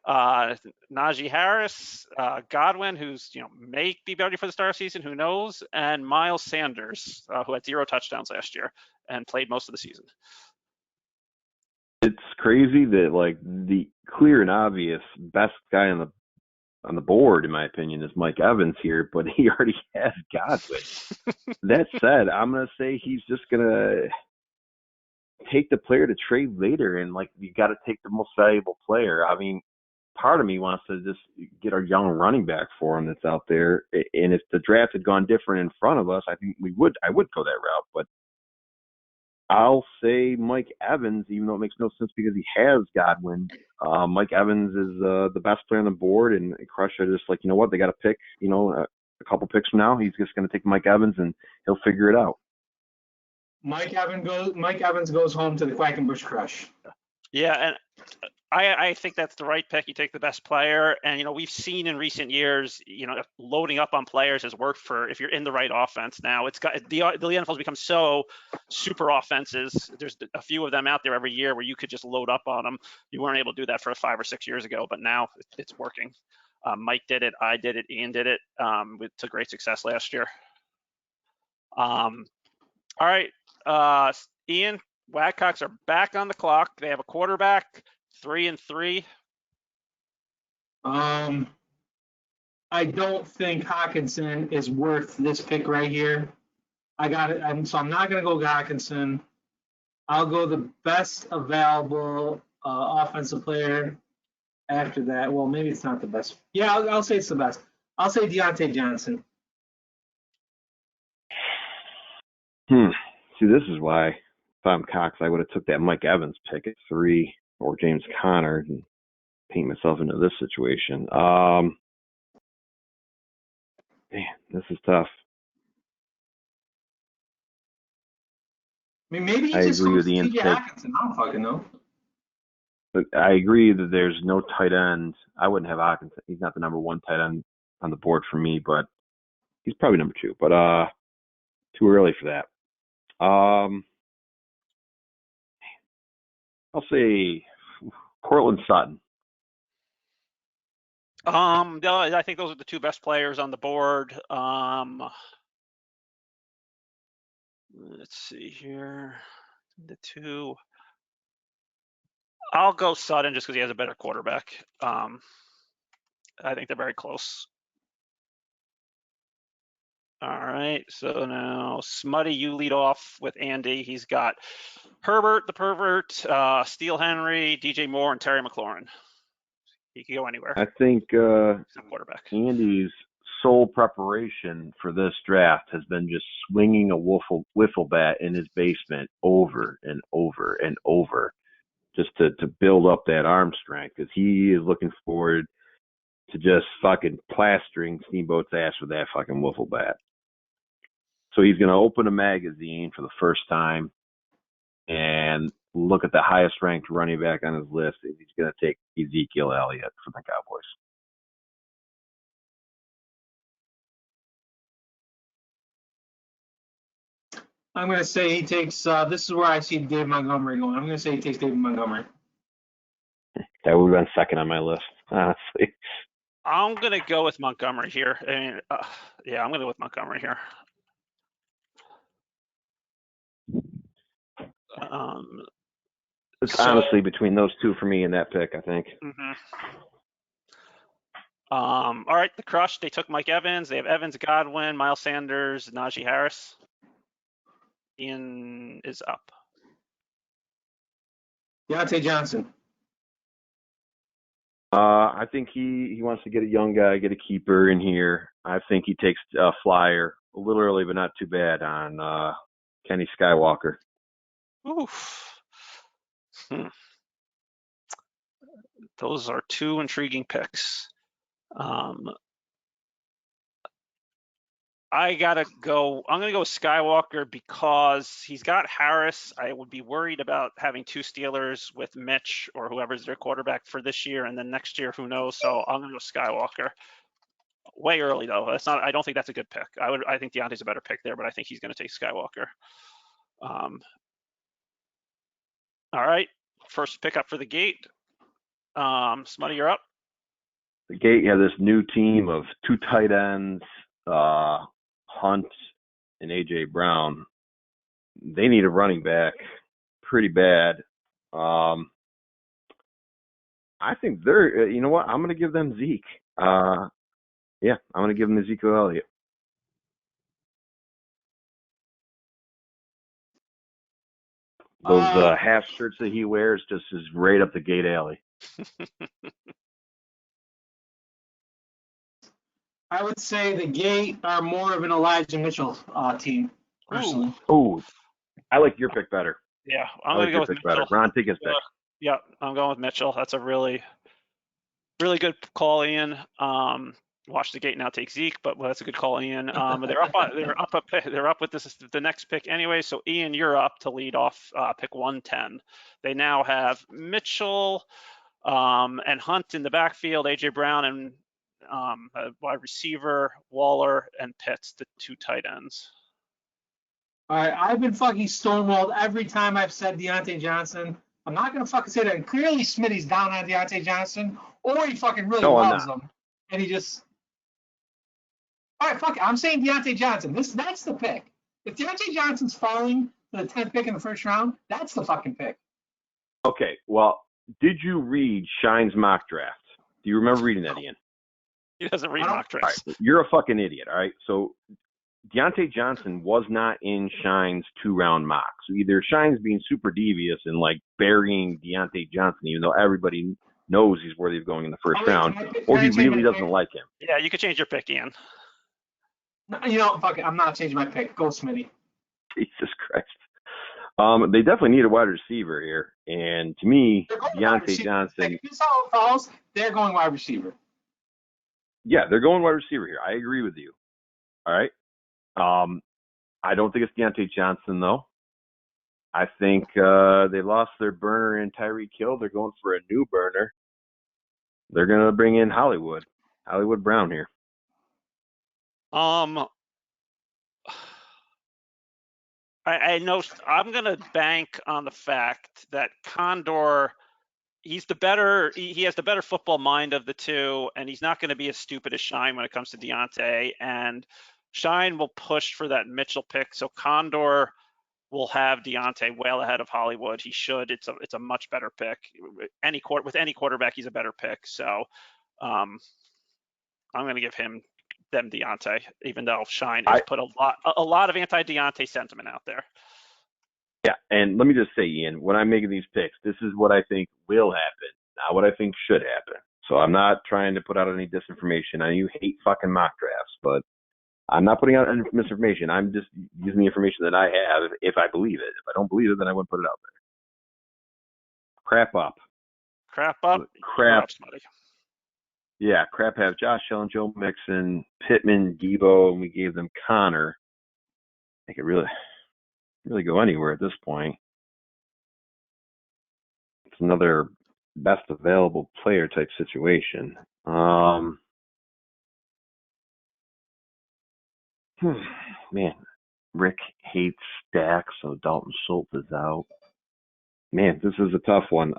Najee Harris, Godwin, who's may be ready for the start of the season, who knows, and Miles Sanders, who had 0 touchdowns last year and played most of the season. It's crazy that like the clear and obvious best guy on the board, in my opinion, is Mike Evans here, but he already has Godwin. That said, I'm gonna say he's just gonna take the player to trade later, and like you got to take the most valuable player. I mean, part of me wants to just get our young running back for him that's out there. And if the draft had gone different in front of us, I think I would go that route. But I'll say Mike Evans, even though it makes no sense because he has Godwin. Mike Evans is the best player on the board, and Crush are just like, you know what, they got to pick, a couple picks from now. He's just going to take Mike Evans, and he'll figure it out. Mike Evans goes home to the Quackenbush Crush. Yeah, and I think that's the right pick. You take the best player, and we've seen in recent years, loading up on players has worked for if you're in the right offense. Now it's got the NFL's become so super offenses. There's a few of them out there every year where you could just load up on them. You weren't able to do that for 5 or 6 years ago, but now it's working. Mike did it, I did it, Ian did it to great success last year. All right, Ian, Wagcocks are back on the clock. They have a quarterback, 3-3. I don't think Hockenson is worth this pick right here. I got it. So I'm not going to go Hockenson. I'll go the best available offensive player after that. Well, maybe it's not the best. Yeah, I'll say it's the best. I'll say Deontay Johnson. See, this is why if I'm Cox, I would have took that Mike Evans pick at 3 or James Conner and paint myself into this situation. Man, this is tough. I mean, maybe I agree with Ian's TJ pick. Hockenson. I don't fucking know. But I agree that there's no tight end. I wouldn't have Hockenson. He's not the number 1 tight end on the board for me, but he's probably number 2. But too early for that. I'll say Courtland Sutton. No, I think those are the 2 best players on the board. Let's see here. The 2. I'll go Sutton just because he has a better quarterback. I think they're very close. All right, so now Smutty, you lead off with Andy. He's got Herbert, the pervert, Steel Henry, DJ Moore, and Terry McLaurin. He could go anywhere. I think quarterback. Andy's sole preparation for this draft has been just swinging a wiffle bat in his basement over and over and over, just to build up that arm strength, because he is looking forward to just fucking plastering Steamboat's ass with that fucking wiffle bat. So he's going to open a magazine for the first time and look at the highest ranked running back on his list, and he's going to take Ezekiel Elliott for the Cowboys. I'm going to say he takes, this is where I see Dave Montgomery going. I'm going to say he takes David Montgomery. That would have been second on my list, honestly. I'm going to go with Montgomery here. Yeah, I'm going to go with Montgomery here. It's honestly between those 2 for me in that pick, I think. Mm-hmm. All right, the Crush, they took Mike Evans. They have Evans, Godwin, Miles Sanders, Najee Harris. Ian is up. Deontay Johnson. I think he wants to get a young guy, get a keeper in here. I think he takes a flyer, a little early, but not too bad, on Kenny Skywalker. Oof. Those are 2 intriguing picks. I'm gonna go with Skywalker because he's got Harris. I would be worried about having two Steelers with Mitch or whoever's their quarterback for this year, and then next year, who knows? So I'm gonna go Skywalker. Way early though. I don't think that's a good pick. I think Deontay's a better pick there, but I think he's gonna take Skywalker. All right, first pick up for the gate. Smutty, you're up. The Gate, you have this new team of two tight ends, Hunt and AJ Brown. They need a running back pretty bad. I think they're, you know what? I'm going to give them Zeke. Yeah, I'm going to give them Ezekiel Elliott. Those half shirts that he wears just is right up the Gate alley. I would say the Gate are more of an Elijah Mitchell team, personally. Ooh, I like your pick better. Yeah, I'm going to go with Mitchell. Better. Ron, take his pick. Yeah, I'm going with Mitchell. That's a really, really good call, Ian. Watch the Gate now take Zeke, but that's a good call, Ian. They're up with this the next pick anyway. So Ian, you're up to lead off pick 110. They now have Mitchell and Hunt in the backfield, AJ Brown and wide receiver, Waller and Pitts, the two tight ends. All right, I've been fucking stonewalled every time I've said Deontay Johnson. I'm not gonna fucking say that. And clearly, Smitty's down on Deontay Johnson, or he fucking really loves him, and he just. All right, fuck it. I'm saying Deontay Johnson. That's the pick. If Deontay Johnson's falling to the 10th pick in the first round, that's the fucking pick. Okay, well, did you read Shine's mock draft? Do you remember reading that, Ian? He doesn't read mock drafts. Right, you're a fucking idiot, all right? So Deontay Johnson was not in Shine's 2-round mock. So either Shine's being super devious and like burying Deontay Johnson, even though everybody knows he's worthy of going in the first round, or he really doesn't like him. Yeah, you could change your pick, Ian. You know, fuck it. I'm not changing my pick. Go Smitty. Jesus Christ. They definitely need a wide receiver here. And to me, Deontay Johnson. If this is how it falls, they're going wide receiver. Yeah, they're going wide receiver here. I agree with you. All right. I don't think it's Deontay Johnson, though. I think they lost their burner in Tyreek Hill. They're going for a new burner. They're going to bring in Hollywood Brown here. I know I'm going to bank on the fact that Condor, he has the better football mind of the two, and he's not going to be as stupid as Shine when it comes to Deontay. And Shine will push for that Mitchell pick, so Condor will have Deontay well ahead of Hollywood. He should. It's a much better pick. With any quarterback, he's a better pick. So I'm going to give them Deontay, even though Shine has put a lot of anti-Deontay sentiment out there. Yeah, and let me just say, Ian, when I'm making these picks, this is what I think will happen, not what I think should happen. So I'm not trying to put out any disinformation. I know you hate fucking mock drafts, but I'm not putting out any misinformation. I'm just using the information that I have if I believe it. If I don't believe it, then I wouldn't put it out there. Crap up. Yeah, Crap have Josh Allen, Joe Mixon, Pittman, Debo, and we gave them Connor. They could really go anywhere at this point. It's another best available player type situation. Man, Rick hates Dak, so Dalton Schultz is out. Man, this is a tough one.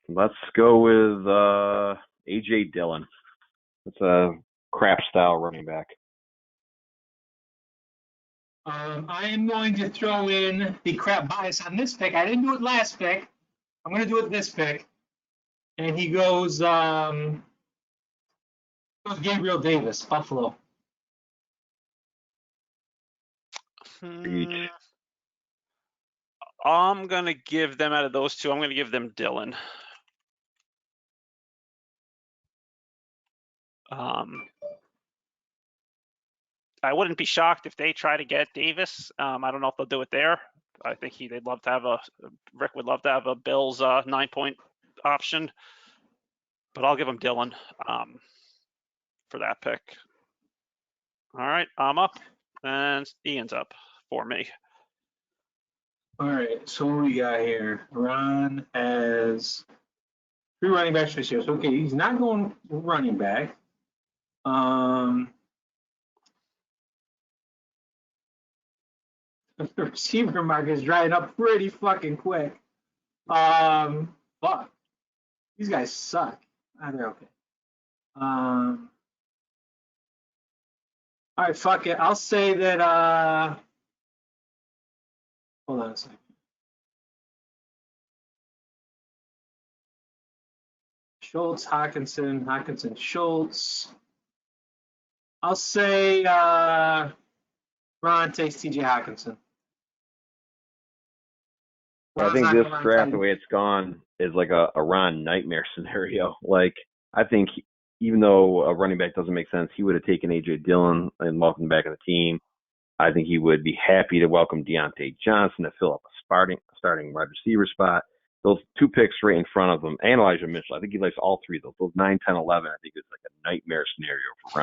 Let's go with A.J. Dillon. It's a crap style running back. I am going to throw in the crap bias on this pick. I didn't do it last pick. I'm going to do it this pick. And he goes Gabriel Davis, Buffalo. I'm going to give them, out of those two, I'm going to give them Dillon. I wouldn't be shocked if they try to get Davis. I don't know if they'll do it there. I think they'd love to have Rick would love to have a Bills 9-point option. but I'll give him Dylan for that pick. All right, I'm up, and Ian's up for me. All right, so what we got here? Ron has 3 running backs this year. So, okay, he's not going running back. The receiver market is drying up pretty fucking quick. Fuck. These guys suck. They're okay. All right, fuck it. I'll say that, hold on a second. Schultz, Hockenson, Schultz. I'll say Ron takes TJ Hockenson. I think this draft, the way it's gone, is like a Ron nightmare scenario. Like, I think even though a running back doesn't make sense, he would have taken A.J. Dillon and welcomed back in the team. I think he would be happy to welcome Deontay Johnson to fill up a starting wide receiver spot. Those 2 picks right in front of him, and Elijah Mitchell. I think he likes all 3 of those. Those 9, 10, 11, I think is like a nightmare scenario for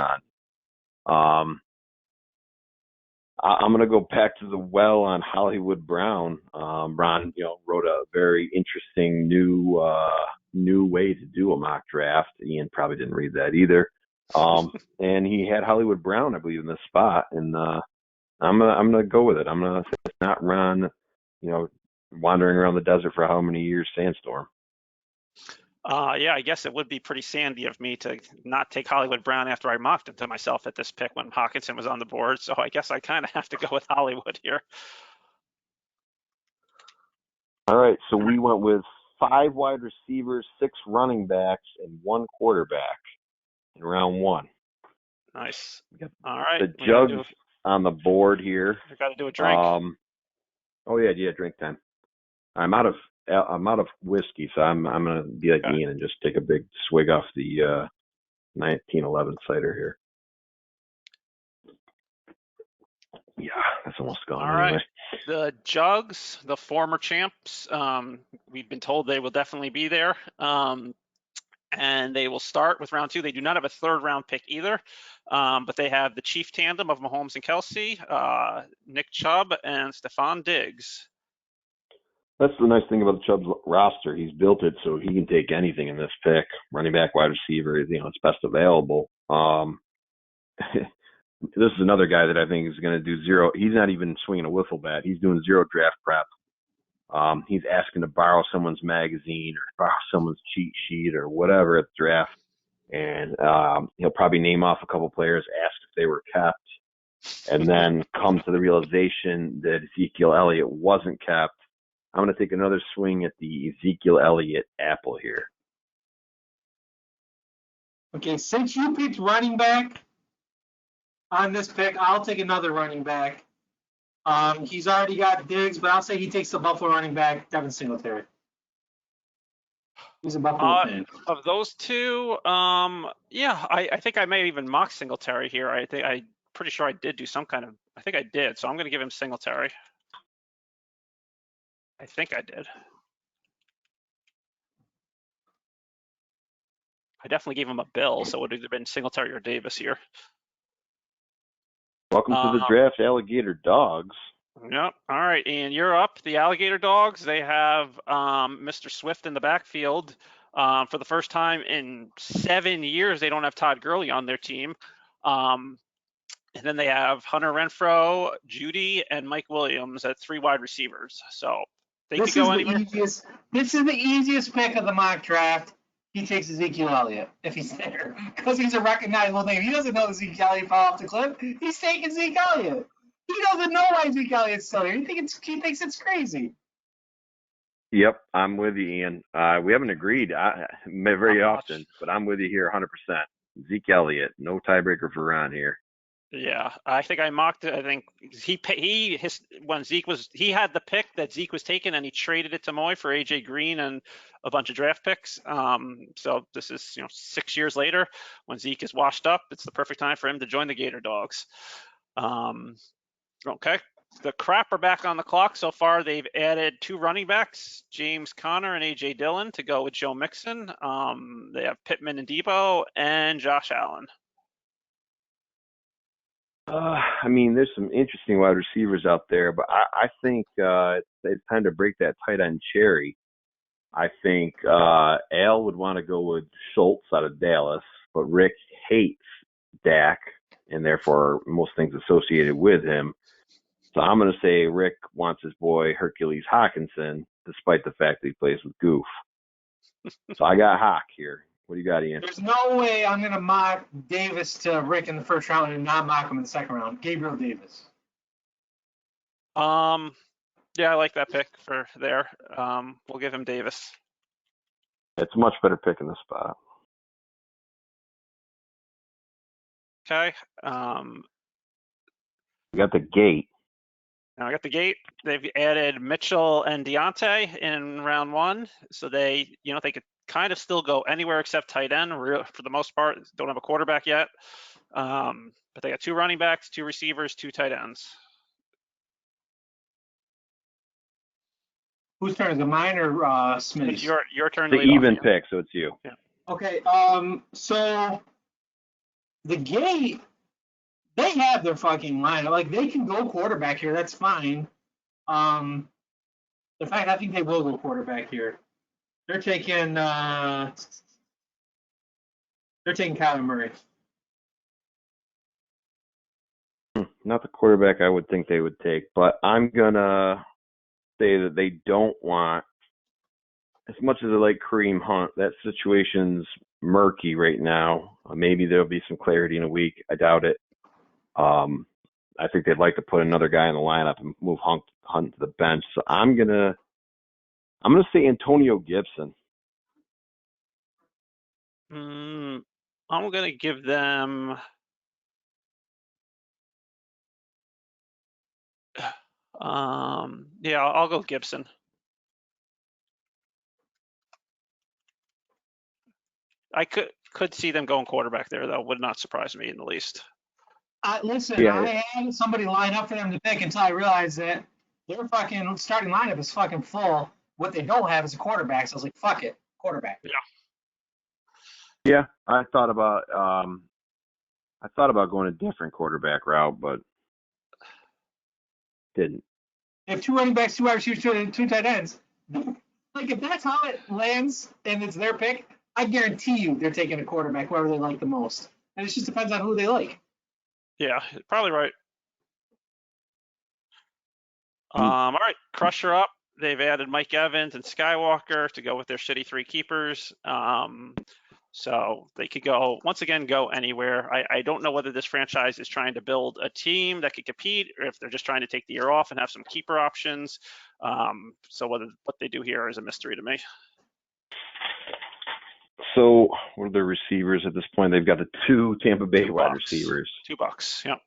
Ron. I'm going to go back to the well on Hollywood Brown. Ron, wrote a very interesting new way to do a mock draft. Ian probably didn't read that either. And he had Hollywood Brown, I believe, in this spot. And I'm gonna go with it. I'm gonna say it's not Ron, wandering around the desert for how many years, sandstorm. Yeah, I guess it would be pretty sandy of me to not take Hollywood Brown after I mocked him to myself at this pick when Hockenson was on the board. So I guess I kind of have to go with Hollywood here. All right, so we went with 5 wide receivers, 6 running backs, and 1 quarterback in round 1. Nice. All right. The jugs on the board here. We got to do a drink. Oh yeah, drink time. I'm out of whiskey, so I'm gonna be like Ian and just take a big swig off the 1911 cider here. Yeah, that's almost gone. All anyway. Right. The Jugs, the former champs, we've been told they will definitely be there. And they will start with round 2. They do not have a 3rd round pick either, but they have the chief tandem of Mahomes and Kelsey, Nick Chubb, and Stephon Diggs. That's the nice thing about the Chubb's roster. He's built it so he can take anything in this pick. Running back, wide receiver, it's best available. This is another guy that I think is going to do 0. He's not even swinging a wiffle bat. He's doing 0 draft prep. He's asking to borrow someone's magazine or borrow someone's cheat sheet or whatever at the draft. And he'll probably name off a couple players, ask if they were kept, and then come to the realization that Ezekiel Elliott wasn't kept. I'm going to take another swing at the Ezekiel Elliott apple here. Okay, since you picked running back on this pick, I'll take another running back. He's already got Diggs, but I'll say he takes the Buffalo running back, Devin Singletary. He's a Buffalo fan. Of those 2, yeah, I think I may even mock Singletary here. I'm pretty sure I did do some kind of, I think I did. So I'm going to give him Singletary. I think I did. I definitely gave him a bill, so it would have been Singletary or Davis here. Welcome to the draft, Alligator Dogs. Yep. All right, Ian, you're up. The Alligator Dogs, they have Mr. Swift in the backfield. For the first time in 7 years, they don't have Todd Gurley on their team. And then they have Hunter Renfrow, Judy, and Mike Williams at 3 wide receivers. So they could go anywhere. This is the easiest pick of the mock draft. He takes Ezekiel Elliott if he's there because he's a recognizable name. He doesn't know Ezekiel Elliott fall off the cliff. He's taking Zeke Elliott. He doesn't know why Ezekiel Elliott's still here. He thinks it's crazy. Yep, I'm with you, Ian. We haven't agreed very often, but I'm with you here 100%. Zeke Elliott, no tiebreaker for Ron here. Yeah, I think I mocked it. I think when Zeke was, he had the pick that Zeke was taking, and he traded it to Moy for AJ Green and a bunch of draft picks. So this is 6 years later, when Zeke is washed up, it's the perfect time for him to join the Gator Dogs. Okay, The Crap are back on the clock. So far, they've added 2 running backs, James Conner and A.J. Dillon, to go with Joe Mixon. They have Pittman and Debo and Josh Allen. I mean, there's some interesting wide receivers out there, but I think it's time to break that tight end cherry. I think Al would want to go with Schultz out of Dallas, but Rick hates Dak and therefore most things associated with him. So I'm going to say Rick wants his boy Hercules Hawkinson, despite the fact that he plays with Goof. So I got Hawk here. What do you got, Ian? There's no way I'm going to mock Davis to Rick in the first round and not mock him in the second round. Gabriel Davis. Yeah, I like that pick for there. We'll give him Davis. It's a much better pick in this spot. Okay. We got the gate. Now I got the gate. They've added Mitchell and Deontay in round 1, so they could kind of still go anywhere except tight end for the most part. Don't have a quarterback yet, but they got 2 running backs, 2 receivers, 2 tight ends. Whose turn is it? Mine or Smitty's? It's your turn. The to lead off, even Ian. pick, so it's you. Yeah. Okay. So the gate, they have their fucking line. Like they can go quarterback here. That's fine. In fact, I think they will go quarterback here. They're taking Kyler Murray. Not the quarterback I would think they would take, but I'm gonna say that they don't want, as much as I like Kareem Hunt, that situation's murky right now. Maybe there'll be some clarity in a week. I doubt it. I think they'd like to put another guy in the lineup and move Hunt to the bench. So I'm gonna say Antonio Gibson. I'm gonna give them. Yeah, I'll go Gibson. I could see them going quarterback there, though. Would not surprise me in the least. Listen, Yeah. I had somebody line up for them to pick until I realized that their fucking starting lineup is fucking full. What they don't have is a quarterback. So I was like, fuck it, quarterback. Yeah, I thought about going a different quarterback route, but didn't. They have 2 running backs, 2 wide receivers, 2 tight ends. Like if that's how it lands and it's their pick, I guarantee you they're taking a quarterback, whoever they like the most. And it just depends on who they like. Yeah, probably right. All right, Crusher up. They've added Mike Evans and Skywalker to go with their shitty 3 keepers. So they could go anywhere. I don't know whether this franchise is trying to build a team that could compete or if they're just trying to take the year off and have some keeper options. So what they do here is a mystery to me. So what are the receivers at this point? They've got the 2 Tampa Bay wide Bucks. receivers. $2. Yep.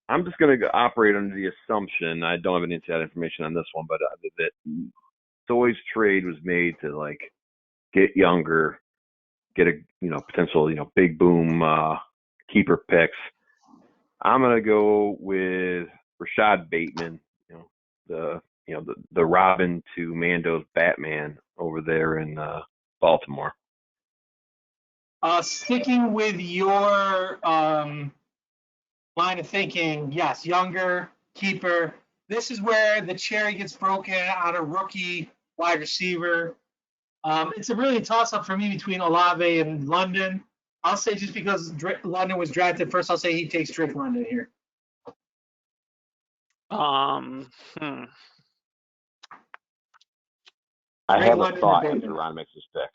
I'm just going to operate under the assumption, I don't have any inside information on this one, but that Soy's trade was made to like get younger, get a potential big boom keeper picks. I'm going to go with Rashad Bateman, the Robin to Mando's Batman over there in Baltimore. Sticking with your line of thinking, yes, younger, keeper. This is where the cherry gets broken on a rookie wide receiver. It's really a toss-up for me between Olave and London. I'll say just because London was drafted first, I'll say he takes Drake London here. I Drake have London a thought or after Bateman? Ron makes his pick.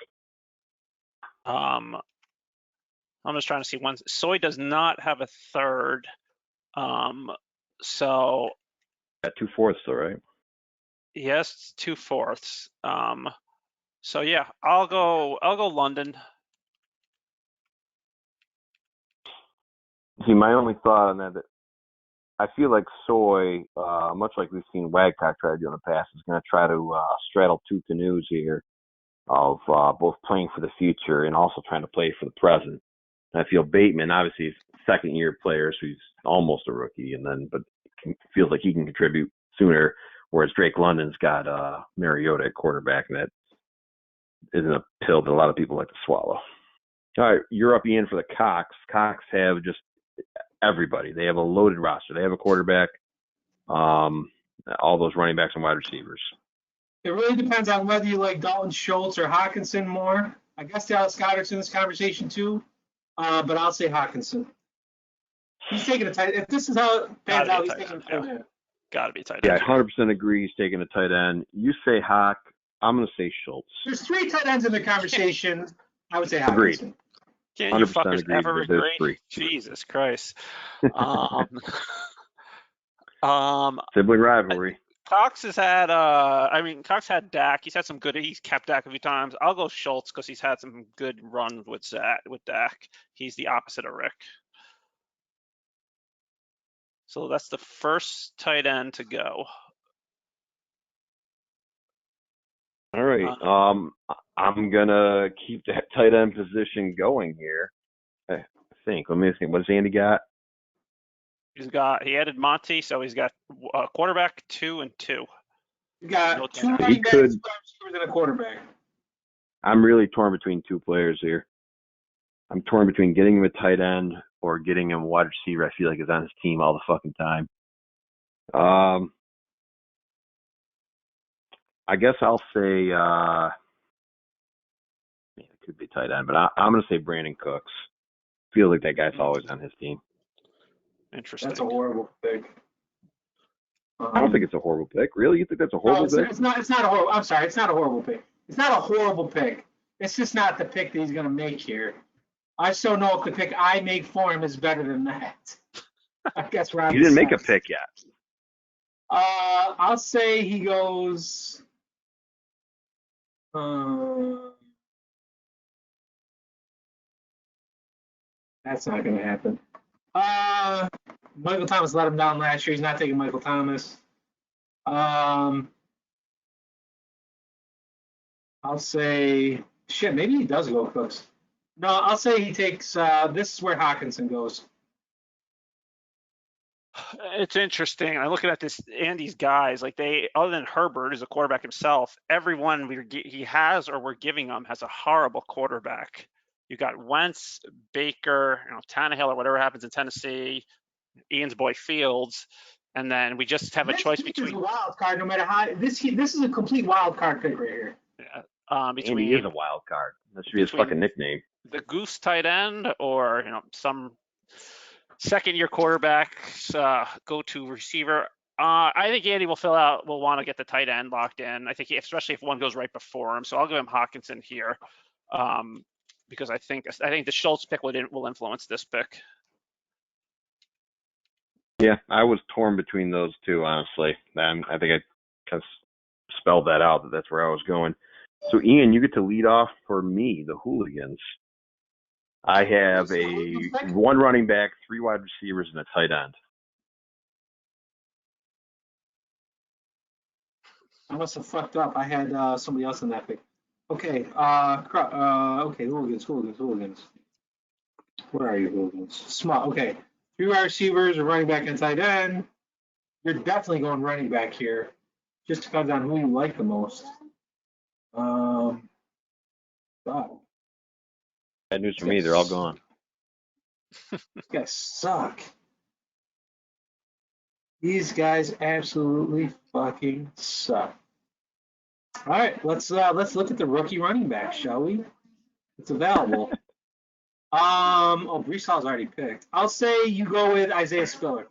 I'm just trying to see one. Soy does not have a third. So Got 2/4 though, right? yes, 2/4. So yeah, I'll go London. See, my only thought on that I feel like Soy, much like we've seen Wagcock try to do in the past, is going to try to straddle 2 canoes here of both playing for the future and also trying to play for the present. And I feel Bateman, obviously, second-year player, so he's almost a rookie, but feels like he can contribute sooner. Whereas Drake London's got Mariota at quarterback, and that isn't a pill that a lot of people like to swallow. All right, you're up, Ian, for the Cox. Cox have just everybody. They have a loaded roster. They have a quarterback, all those running backs and wide receivers. It really depends on whether you like Dalton Schultz or Hawkinson more. I guess Dallas Goedert's in this conversation too, but I'll say Hawkinson. He's taking a tight. If this is how it pans out, he's taking a tight end. Got to be tight Yeah, end. 100% agree. He's taking a tight end. You say Hawk. I'm going to say Schultz. There's 3 tight ends in the conversation. I would say Agreed. Hawkinson. Can't you 100% fuckers agreed ever with those agree? three. Jesus Christ. Sibling rivalry. Cox has had, Cox had Dak. He's had some good. He's kept Dak a few times. I'll go Schultz because he's had some good runs with Dak. He's the opposite of Rick. So that's the first tight end to go. All right. I'm gonna keep that tight end position going here. I think. Let me think. What's Andy got? He added Monty, so he's got quarterback 2 and 2. You got No 2 tight end. running backs, 5 receivers, and a quarterback. I'm really torn between 2 players here. I'm torn between getting him a tight end or getting him a wide receiver. I feel like is on his team all the fucking time. I guess I'll say it could be tight end, but I'm going to say Brandon Cooks. Feel like that guy's always on his team. Interesting. That's a horrible pick. I don't think it's a horrible pick. Really? You think that's a horrible pick? It's not a horrible. I'm sorry. It's not a horrible pick. It's not a horrible pick. It's just not the pick that he's going to make here. I still know if the pick I make for him is better than that. I guess Rob. You didn't make a pick yet. I'll say he goes. That's not going to happen. Michael Thomas let him down last year. He's not taking Michael Thomas. I'll say shit. Maybe he does go Cooks. No, I'll say he takes. This is where Hawkinson goes. It's interesting. I'm looking at this Andy's guys. Like other than Herbert, who's a quarterback himself, everyone he has or we're giving him has a horrible quarterback. You got Wentz, Baker, Tannehill, or whatever happens in Tennessee, Ian's boy Fields, and then we just have a choice between. This is a wild card, no matter how. This is a complete wild card pick right here. Yeah. Between Andy is a wild card. That should be his fucking nickname. The Goose tight end, or some second-year quarterbacks go to receiver. I think Andy will want to get the tight end locked in. I think especially if one goes right before him. So I'll give him Hawkinson here. Because I think the Schultz pick will influence this pick. Yeah, I was torn between those two, honestly. I think I kind of spelled that out, that's where I was going. So, Ian, you get to lead off for me, the Hooligans. I have one running back, 3 wide receivers, and a tight end. I must have fucked up. I had somebody else in that pick. Okay, Hooligans. Where are you, Hooligans? Small. Okay, 3 wide receivers, a running back, and tight end. You're definitely going running back here. Just depends on who you like the most. God. Bad news for me, they're all gone. These guys suck. These guys absolutely fucking suck. All right, let's look at the rookie running back, shall we? It's available. Breece Hall's already picked. I'll say you go with Isaiah Spiller.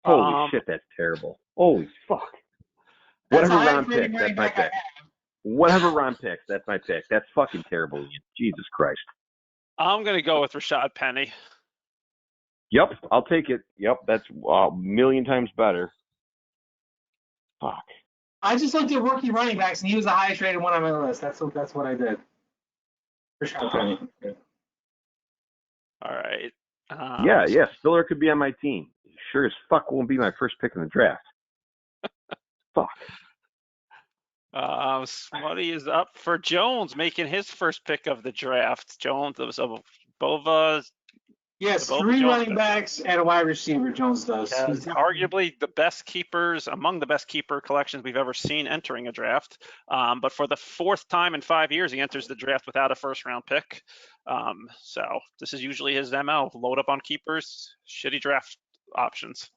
Holy shit, that's terrible. Holy fuck. Whatever Ron picks, that's my pick. Whatever Ron picks, that's my pick. That's fucking terrible, Ian. Jesus Christ. I'm gonna go with Rashad Penny. Yep, I'll take it. Yep, that's a million times better. Fuck. I just looked at rookie running backs, and he was the highest rated one on my list. That's what I did. Rashad Penny. Okay. All right. Yeah, Spiller could be on my team. Sure as fuck won't be my first pick in the draft. Fuck. Smutty is up for Jones, making his first pick of the draft. Jones of Bova Yes, The Bowman 3 Jones running pick. backs and a wide receiver. Jones does. Has He's definitely- arguably the best keepers among the best keeper collections we've ever seen entering a draft. But for the 4th time in 5 years, he enters the draft without a first-round pick. So this is usually his MO: load up on keepers, shitty draft options.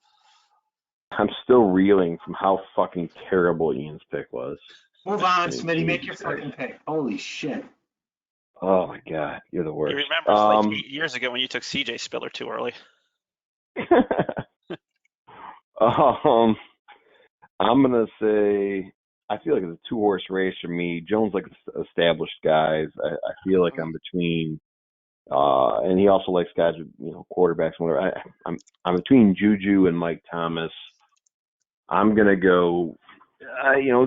I'm still reeling from how fucking terrible Ian's pick was. Move on, Jesus Smitty. Make your Christ. fucking pick. Holy shit. Oh my god, you're the worst. You remember like 8 years ago when you took CJ Spiller too early. I'm gonna say I feel like it's a 2-horse race for me. Jones like established guys. I feel like I'm between, and he also likes guys with quarterbacks. And whatever. I'm between Juju and Mike Thomas. I'm gonna go.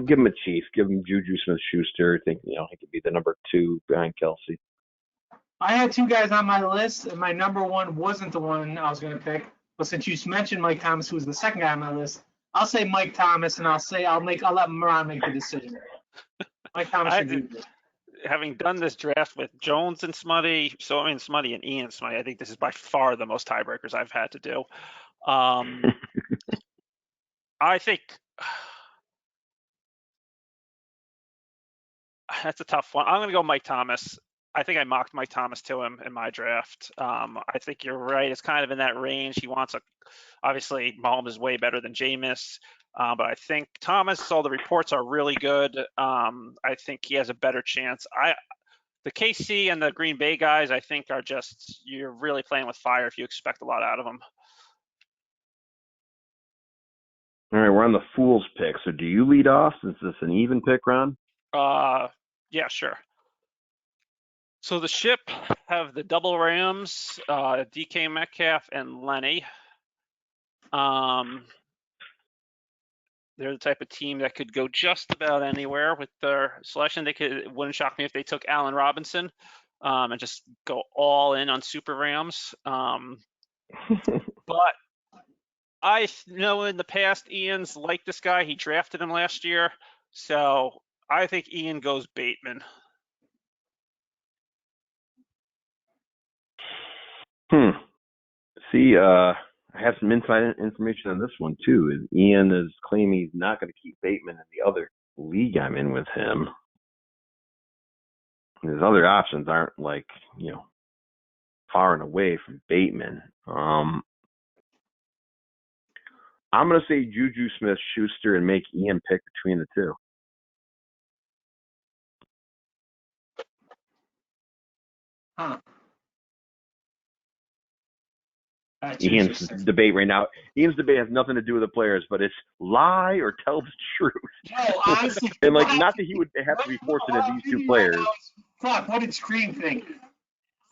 Give him a chief. Give him Juju Smith-Schuster. I think he could be the number 2 behind Kelsey. I had 2 guys on my list, and my number 1 wasn't the one I was going to pick. But since you mentioned Mike Thomas, who was the second guy on my list, I'll say Mike Thomas, and I'll let Moran make the decision. Mike Thomas should do this. Having done this draft with Jones and Smutty, Smutty and Ian Smutty, I think this is by far the most tiebreakers I've had to do. I think that's a tough one. I'm going to go Mike Thomas. I think I mocked Mike Thomas to him in my draft. I think you're right. It's kind of in that range. He wants obviously Mahomes is way better than Jameis, but I think Thomas, all the reports are really good. I think he has a better chance. The KC and the Green Bay guys, I think you're really playing with fire if you expect a lot out of them. All right, we're on the fool's pick. So do you lead off since it's an even pick, Ron? Yeah, sure. So the ship have the double Rams, DK Metcalf and Lenny. They're the type of team that could go just about anywhere with their selection. It wouldn't shock me if they took Allen Robinson and just go all in on Super Rams. But I know in the past Ian's liked this guy. He drafted him last year. So I think Ian goes Bateman. See, I have some inside information on this one too. Ian is claiming he's not going to keep Bateman in the other league I'm in with him. And his other options aren't far and away from Bateman. I'm going to say Juju Smith-Schuster and make Ian pick between the two. Huh. Ian's debate right now. Ian's debate has nothing to do with the players, but it's lie or tell the truth. No, honestly. And not that he would have to be forced into these 2 players. Fuck, what did Scream think?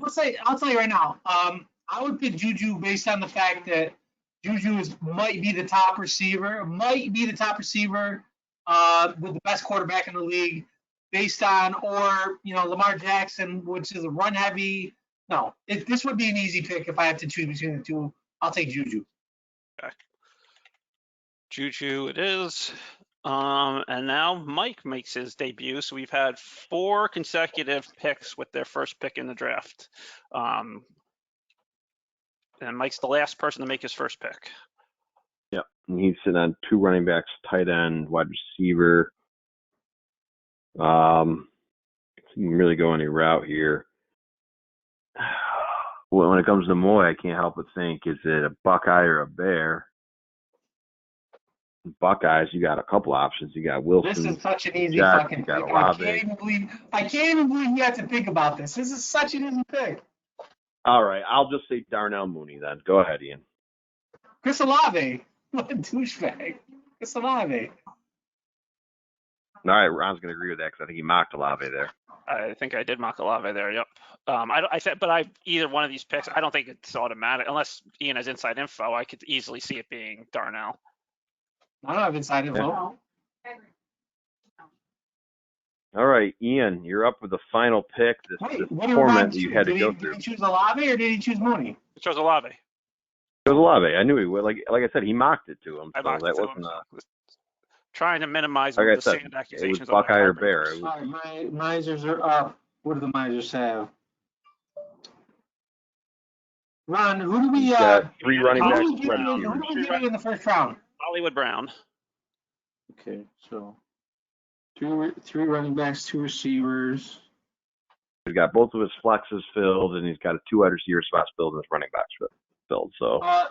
I'll tell you right now. I would pick Juju based on the fact that Juju might be the top receiver with the best quarterback in the league, based on Lamar Jackson, which is a run heavy. No, this would be an easy pick if I had to choose between the 2. I'll take Juju. Okay. Juju it is. And now Mike makes his debut. So we've had 4 consecutive picks with their first pick in the draft. And Mike's the last person to make his first pick. Yeah, and he's sitting on 2 running backs, tight end, wide receiver. He can really go any route here. Well, when it comes to Moy, I can't help but think, is it a Buckeye or a Bear? Buckeyes, you got a couple options. You got Wilson. This is such an easy Jack, fucking you got pick. Olave. I can't even believe you have to think about this. This is such an easy pick. All right, I'll just say Darnell Mooney then. Go ahead, Ian. Chris Olave. What a douchebag. Chris Olave. All right, Ron's going to agree with that because I think he mocked Olave there. I think I did mock Olave there. Yep. Either one of these picks, I don't think it's automatic unless Ian has inside info. I could easily see it being Darnell. I don't have inside info. Yeah. All right, Ian, you're up with the final pick. This torment that you had to go through. Did he choose Olave or did he choose Mooney? It chose Olave. It was Olave. I knew he would. Like I said, he mocked it to him. I So mocked that it to wasn't him. Trying to minimize like I the said, sand it accusations. was Buckeye or Bear. All right, my misers are up. What do the misers have? Ron, who do we He's got 3 running who backs, do we 2 give wide in, who receivers. do we give in the first round? Hollywood Brown. Okay, so three running backs, 2 receivers. He's got both of his flexes filled, and he's got 2 wide receiver spots filled and his running backs filled. So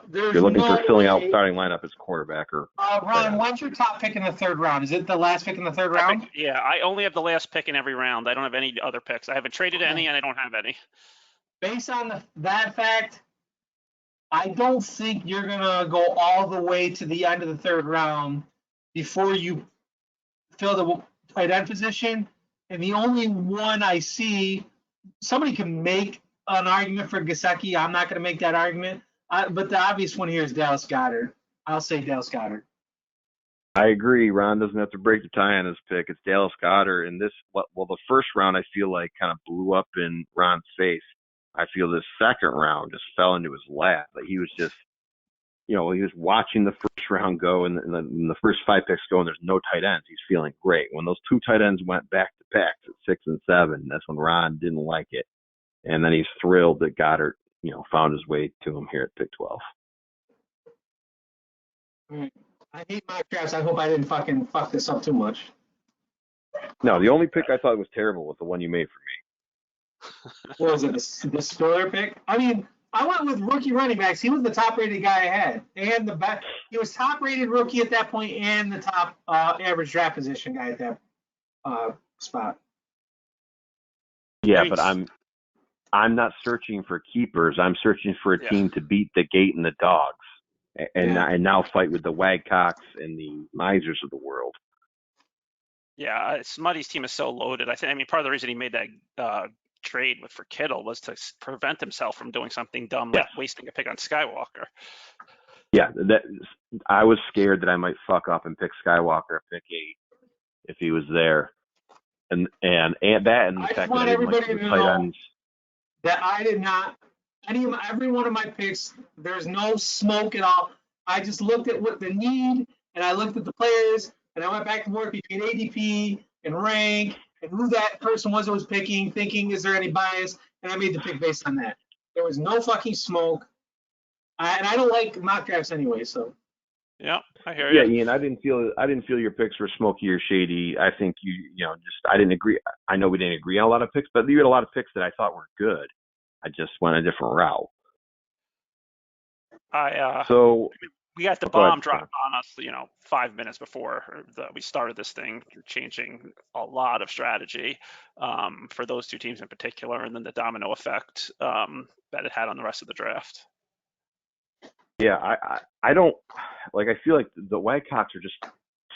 There's if you're looking no for filling out way- starting lineup as quarterback or Ron, what's your top pick in the third round? Is it the last pick in the third round? Yeah, I only have the last pick in every round. I don't have any other picks. I haven't traded any, and I don't have any. Based on that fact, I don't think you're gonna go all the way to the end of the third round before you fill the tight end position. And the only one I see, somebody can make an argument for Gesicki. I'm not gonna make that argument. But the obvious one here is Dallas Goedert. I'll say Dallas Goedert. I agree. Ron doesn't have to break the tie on his pick. It's Dallas Goedert. And the first round I feel like kind of blew up in Ron's face. I feel this second round just fell into his lap. Like he was just, he was watching the first round go and the first 5 picks go and there's no tight ends. He's feeling great. When those 2 tight ends went back to back at 6 and 7, that's when Ron didn't like it. And then he's thrilled that Goddard, found his way to him here at pick 12. All right. I hate mock drafts. I hope I didn't fucking fuck this up too much. No, the only pick I thought was terrible was the one you made for me. What was it, the Spiller pick? I mean, I went with rookie running backs. He was the top rated guy I had. And he was top rated rookie at that point and the top average draft position guy at that spot. Yeah, but I'm not searching for keepers. I'm searching for a team to beat the Gate and the Dogs and now fight with the Wagcocks and the Misers of the world. Yeah, Smutty's team is so loaded. I mean, part of the reason he made that trade for Kittle was to prevent himself from doing something dumb like wasting a pick on Skywalker. Yeah, I was scared that I might fuck up and pick Skywalker at pick 8 if he was there. And that and the I fact just that want I didn't like everybody the to tight know ends. that I did not, every one of my picks, there's no smoke at all. I just looked at what the need, and I looked at the players, and I went back and forth between ADP and rank and who that person was that was picking, thinking, is there any bias? And I made the pick based on that. There was no fucking smoke. And I don't like mock drafts anyway, so. Yeah, I hear you. Yeah, Ian, I didn't feel your picks were smoky or shady. I think I didn't agree. I know we didn't agree on a lot of picks, but you had a lot of picks that I thought were good. I just went a different route. We got the bomb dropped on us, 5 minutes before we started this thing, changing a lot of strategy for those 2 teams in particular, and then the domino effect that it had on the rest of the draft. Yeah, I don't I feel like the Whitecocks are just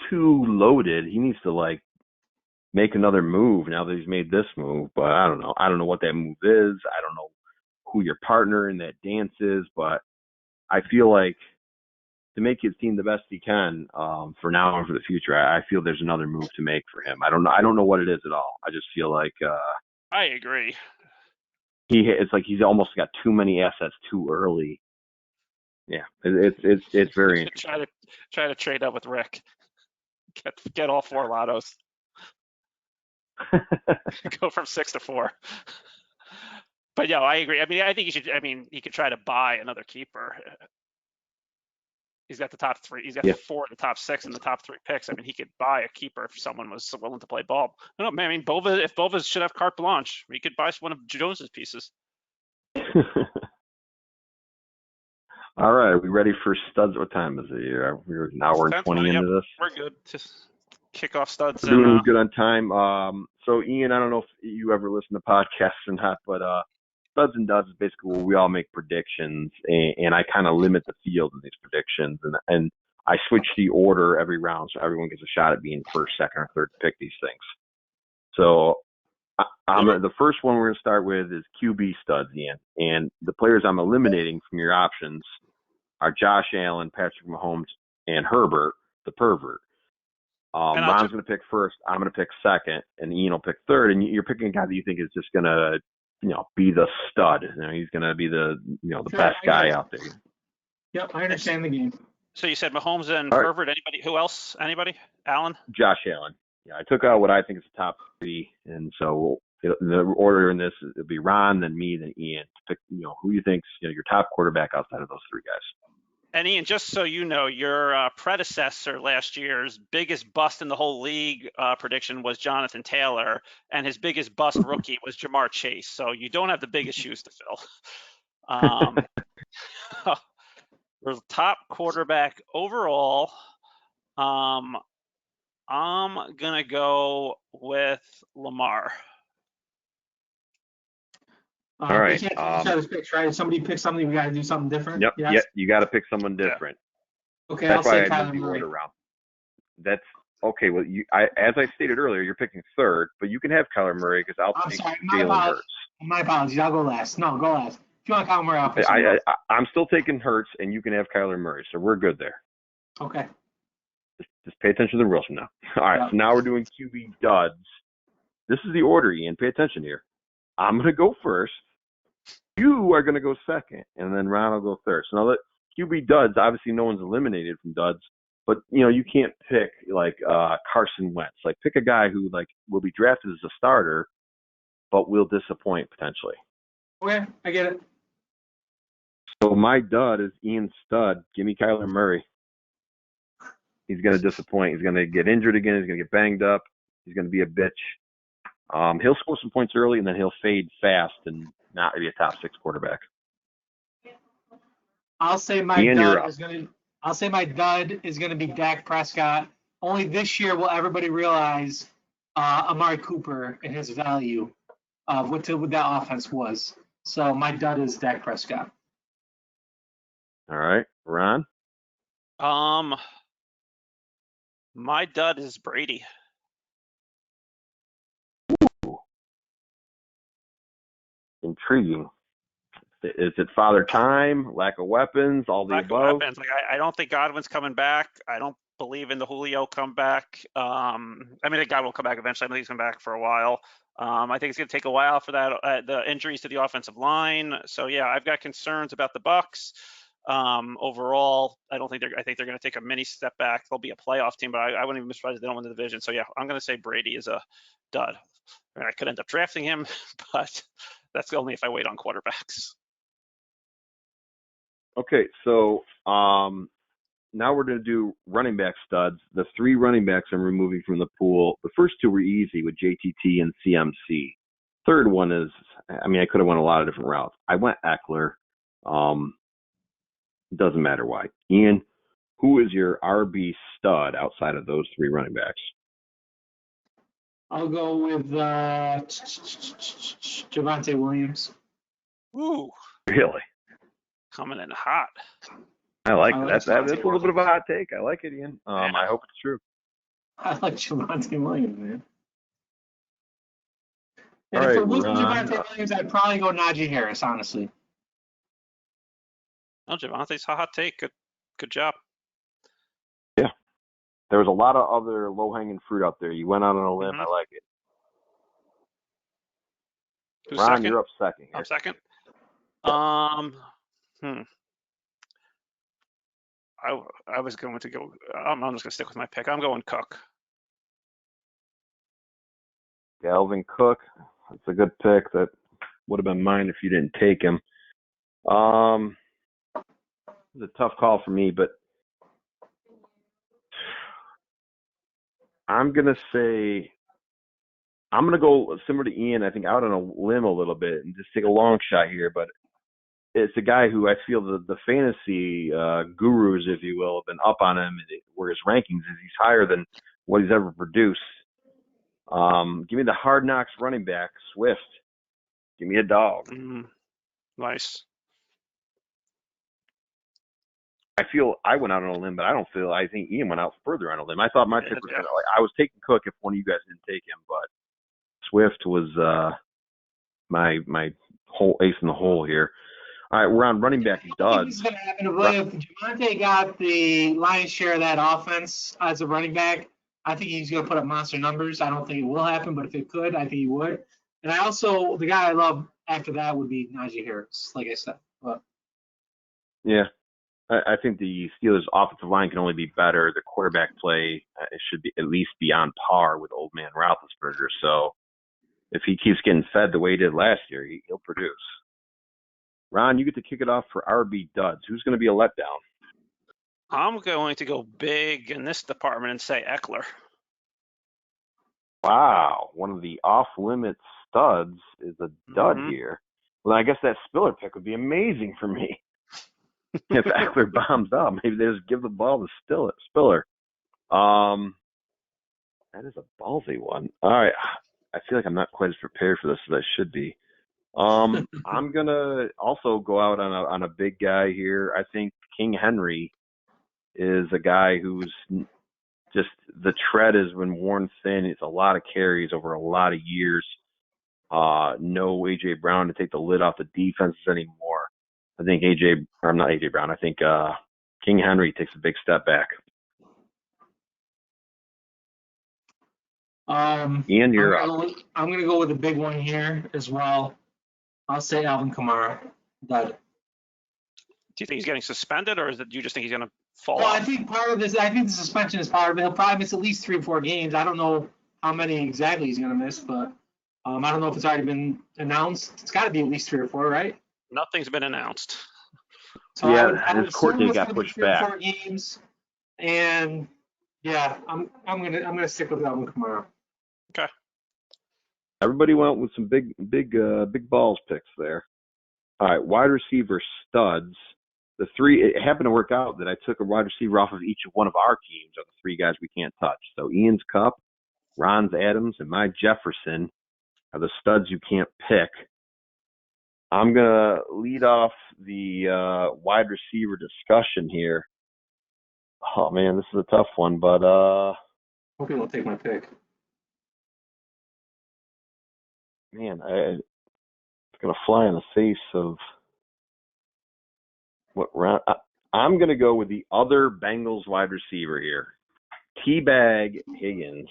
too loaded. He needs to make another move now that he's made this move, but I don't know. I don't know what that move is. I don't know who your partner in that dance is, but I feel like to make his team the best he can for now and for the future, I feel there's another move to make for him. I don't know what it is at all. I just feel like I agree. It's like he's almost got too many assets too early. Yeah, it's very interesting. Try to trade up with Rick. Get all 4 lottos. Go from 6 to 4. But yeah, I agree. I mean, I think he should. I mean, he could try to buy another keeper. He's got the top 3. He's got 4 of the top 6 and the top 3 picks. I mean, he could buy a keeper if someone was willing to play ball. I don't know, man. I mean, if Bova should have carte blanche, he could buy one of Jones's pieces. All right, we ready for studs? What time is it here? We're an hour and 20 into this. We're good. Just kick off studs. We're doing good on time. So Ian, I don't know if you ever listen to podcasts or not, but studs and duds is basically where we all make predictions, and I kind of limit the field in these predictions, and I switch the order every round so everyone gets a shot at being first, second, or third to pick these things. So the first one we're going to start with is QB studs, Ian, and the players I'm eliminating from your options are Josh Allen, Patrick Mahomes, and Herbert, the pervert. Ron's going to pick first. I'm going to pick second, and Ian will pick third. And you're picking a guy that you think is just going to, be the stud. He's going to be the, the best guy out there. Yep, I understand the game. So you said Mahomes and Herbert. Anybody? Who else? Anybody? Allen? Josh Allen. Yeah, I took out what I think is the top 3, and so The order in this it'll be Ron, then me, then Ian. To pick, who you think's your top quarterback outside of those three guys. And Ian, just so you know, your predecessor last year's biggest bust in the whole league prediction was Jonathan Taylor, and his biggest bust rookie was Jamar Chase. So you don't have the biggest shoes to fill. For top quarterback overall, I'm gonna go with Lamar. All right. We can't take each other's picks, right? If somebody picks something, we got to do something different. Yep. Yes? Yep. You got to pick someone different. Yeah. Okay, That's I'll why say I Kyler moved the Murray. order around. That's okay. Well, as I stated earlier, you're picking third, but you can have Kyler Murray because I'll I'm take sorry, Jalen Hurts. My apologies. I'll go last. No, go last. If you want Kyler Murray, I'll pick someone else. I'm still taking Hurts, and you can have Kyler Murray, so we're good there. Okay. Just pay attention to the rules from now. All right, So now we're doing QB duds. This is the order, Ian. Pay attention here. I'm going to go first. You are going to go second, and then Ron will go third. So now QB duds, obviously no one's eliminated from duds, but, you can't pick, like, Carson Wentz. Like, pick a guy who, like, will be drafted as a starter, but will disappoint potentially. Okay, I get it. So my dud is Ian Stud. Give me Kyler Murray. He's going to disappoint. He's going to get injured again. He's going to get banged up. He's going to be a bitch. He'll score some points early, and then he'll fade fast and not be a top 6 quarterback. I'll say my dud is going to be Dak Prescott. Only this year will everybody realize Amari Cooper and his value of what that offense was. So my dud is Dak Prescott. All right, Ron. My dud is Brady. Ooh. Intriguing. Is it father time, lack of weapons, all the above? Weapons. Like I don't think Godwin's coming back. I don't believe in the Julio comeback. I mean, the guy will come back eventually. I think he's coming back for a while. I think it's going to take a while for that the injuries to the offensive line. So yeah, I've got concerns about the Bucs. Overall, I think they're going to take a mini step back. They'll be a playoff team, but I wouldn't even be surprised if they don't win the division. So yeah, I'm going to say Brady is a dud. I mean, I could end up drafting him, but that's only if I wait on quarterbacks. Okay, so now we're going to do running back studs. The 3 running backs I'm removing from the pool. The first 2 were easy with JTT and CMC. Third one is, I mean, I could have went a lot of different routes. I went Eckler. Doesn't matter why. Ian, who is your RB stud outside of those 3 running backs? I'll go with Javonte Williams. Ooh. Really? Coming in hot. I like that. That's a little bit of a hot take. I like it, Ian. I hope it's true. I like Javonte Williams, man. And All if right, it wasn't Ron. Javonte Williams, I'd probably go Najee Harris, honestly. No, Javonte's a hot take. Good job. Yeah. There was a lot of other low-hanging fruit out there. You went out on a limb. Mm-hmm. I like it. Who's Ron, second? you're up second. I'm second. I was going to go. I'm just going to stick with my pick. I'm going Cook. Dalvin Cook. That's a good pick. That would have been mine if you didn't take him. It's a tough call for me, but I'm going to go similar to Ian, I think out on a limb a little bit and just take a long shot here, but it's a guy who I feel the fantasy gurus, if you will, have been up on him where his rankings is. He's higher than what he's ever produced. Give me the Hard Knocks running back, Swift. Give me a dog. Nice. I feel I went out on a limb, but I think Ian went out further on a limb. I thought my pick was I was taking Cook if one of you guys didn't take him, but Swift was my whole ace in the hole here. All right, we're on running back duds. This is going to happen if Javonte got the lion's share of that offense as a running back. I think he's going to put up monster numbers. I don't think it will happen, but if it could, I think he would. And the guy I love after that would be Najee Harris, like I said. But. Yeah, I think the Steelers' offensive line can only be better. The quarterback play should be at least be on par with old man Roethlisberger. So if he keeps getting fed the way he did last year, he'll produce. Ron, you get to kick it off for RB Duds. Who's going to be a letdown? I'm going to go big in this department and say Eckler. Wow, one of the off-limits studs is a dud here. Well, I guess that Spiller pick would be amazing for me. If Eckler bombs out, maybe they just give the ball to Spiller. That is a ballsy one. All right, I feel like I'm not quite as prepared for this as I should be. I'm gonna also go out on a big guy here. I think King Henry is a guy who's just the tread has been worn thin. It's a lot of carries over a lot of years. No A.J. Brown to take the lid off the defenses anymore. I think not A.J. Brown. I think King Henry takes a big step back. Ian, you're up. I'm going to go with a big one here as well. I'll say Alvin Kamara. Dud. Do you think he's getting suspended, or is it you just think he's going to fall Well, off? I think the suspension is part of it. He'll probably miss at least 3 or 4 games. I don't know how many exactly he's going to miss, but I don't know if it's already been announced. It's got to be at least 3 or 4, right? Nothing's been announced. So Yeah, I would his court assume date it's got gonna be pushed 3 or back. 4 games, and yeah, I'm gonna stick with Alvin Kamara. Everybody went with some big balls picks there. All right, wide receiver studs. The three, it happened to work out that I took a wide receiver off of each of one of our teams are the 3 guys we can't touch. So Ian's Cup, Ron's Adams, and my Jefferson are the studs you can't pick. I'm going to lead off the wide receiver discussion here. Oh, man, this is a tough one, but Hope you won't take my pick. man, it's going to fly in the face of what round. I'm going to go with the other Bengals wide receiver here, Teabag Higgins.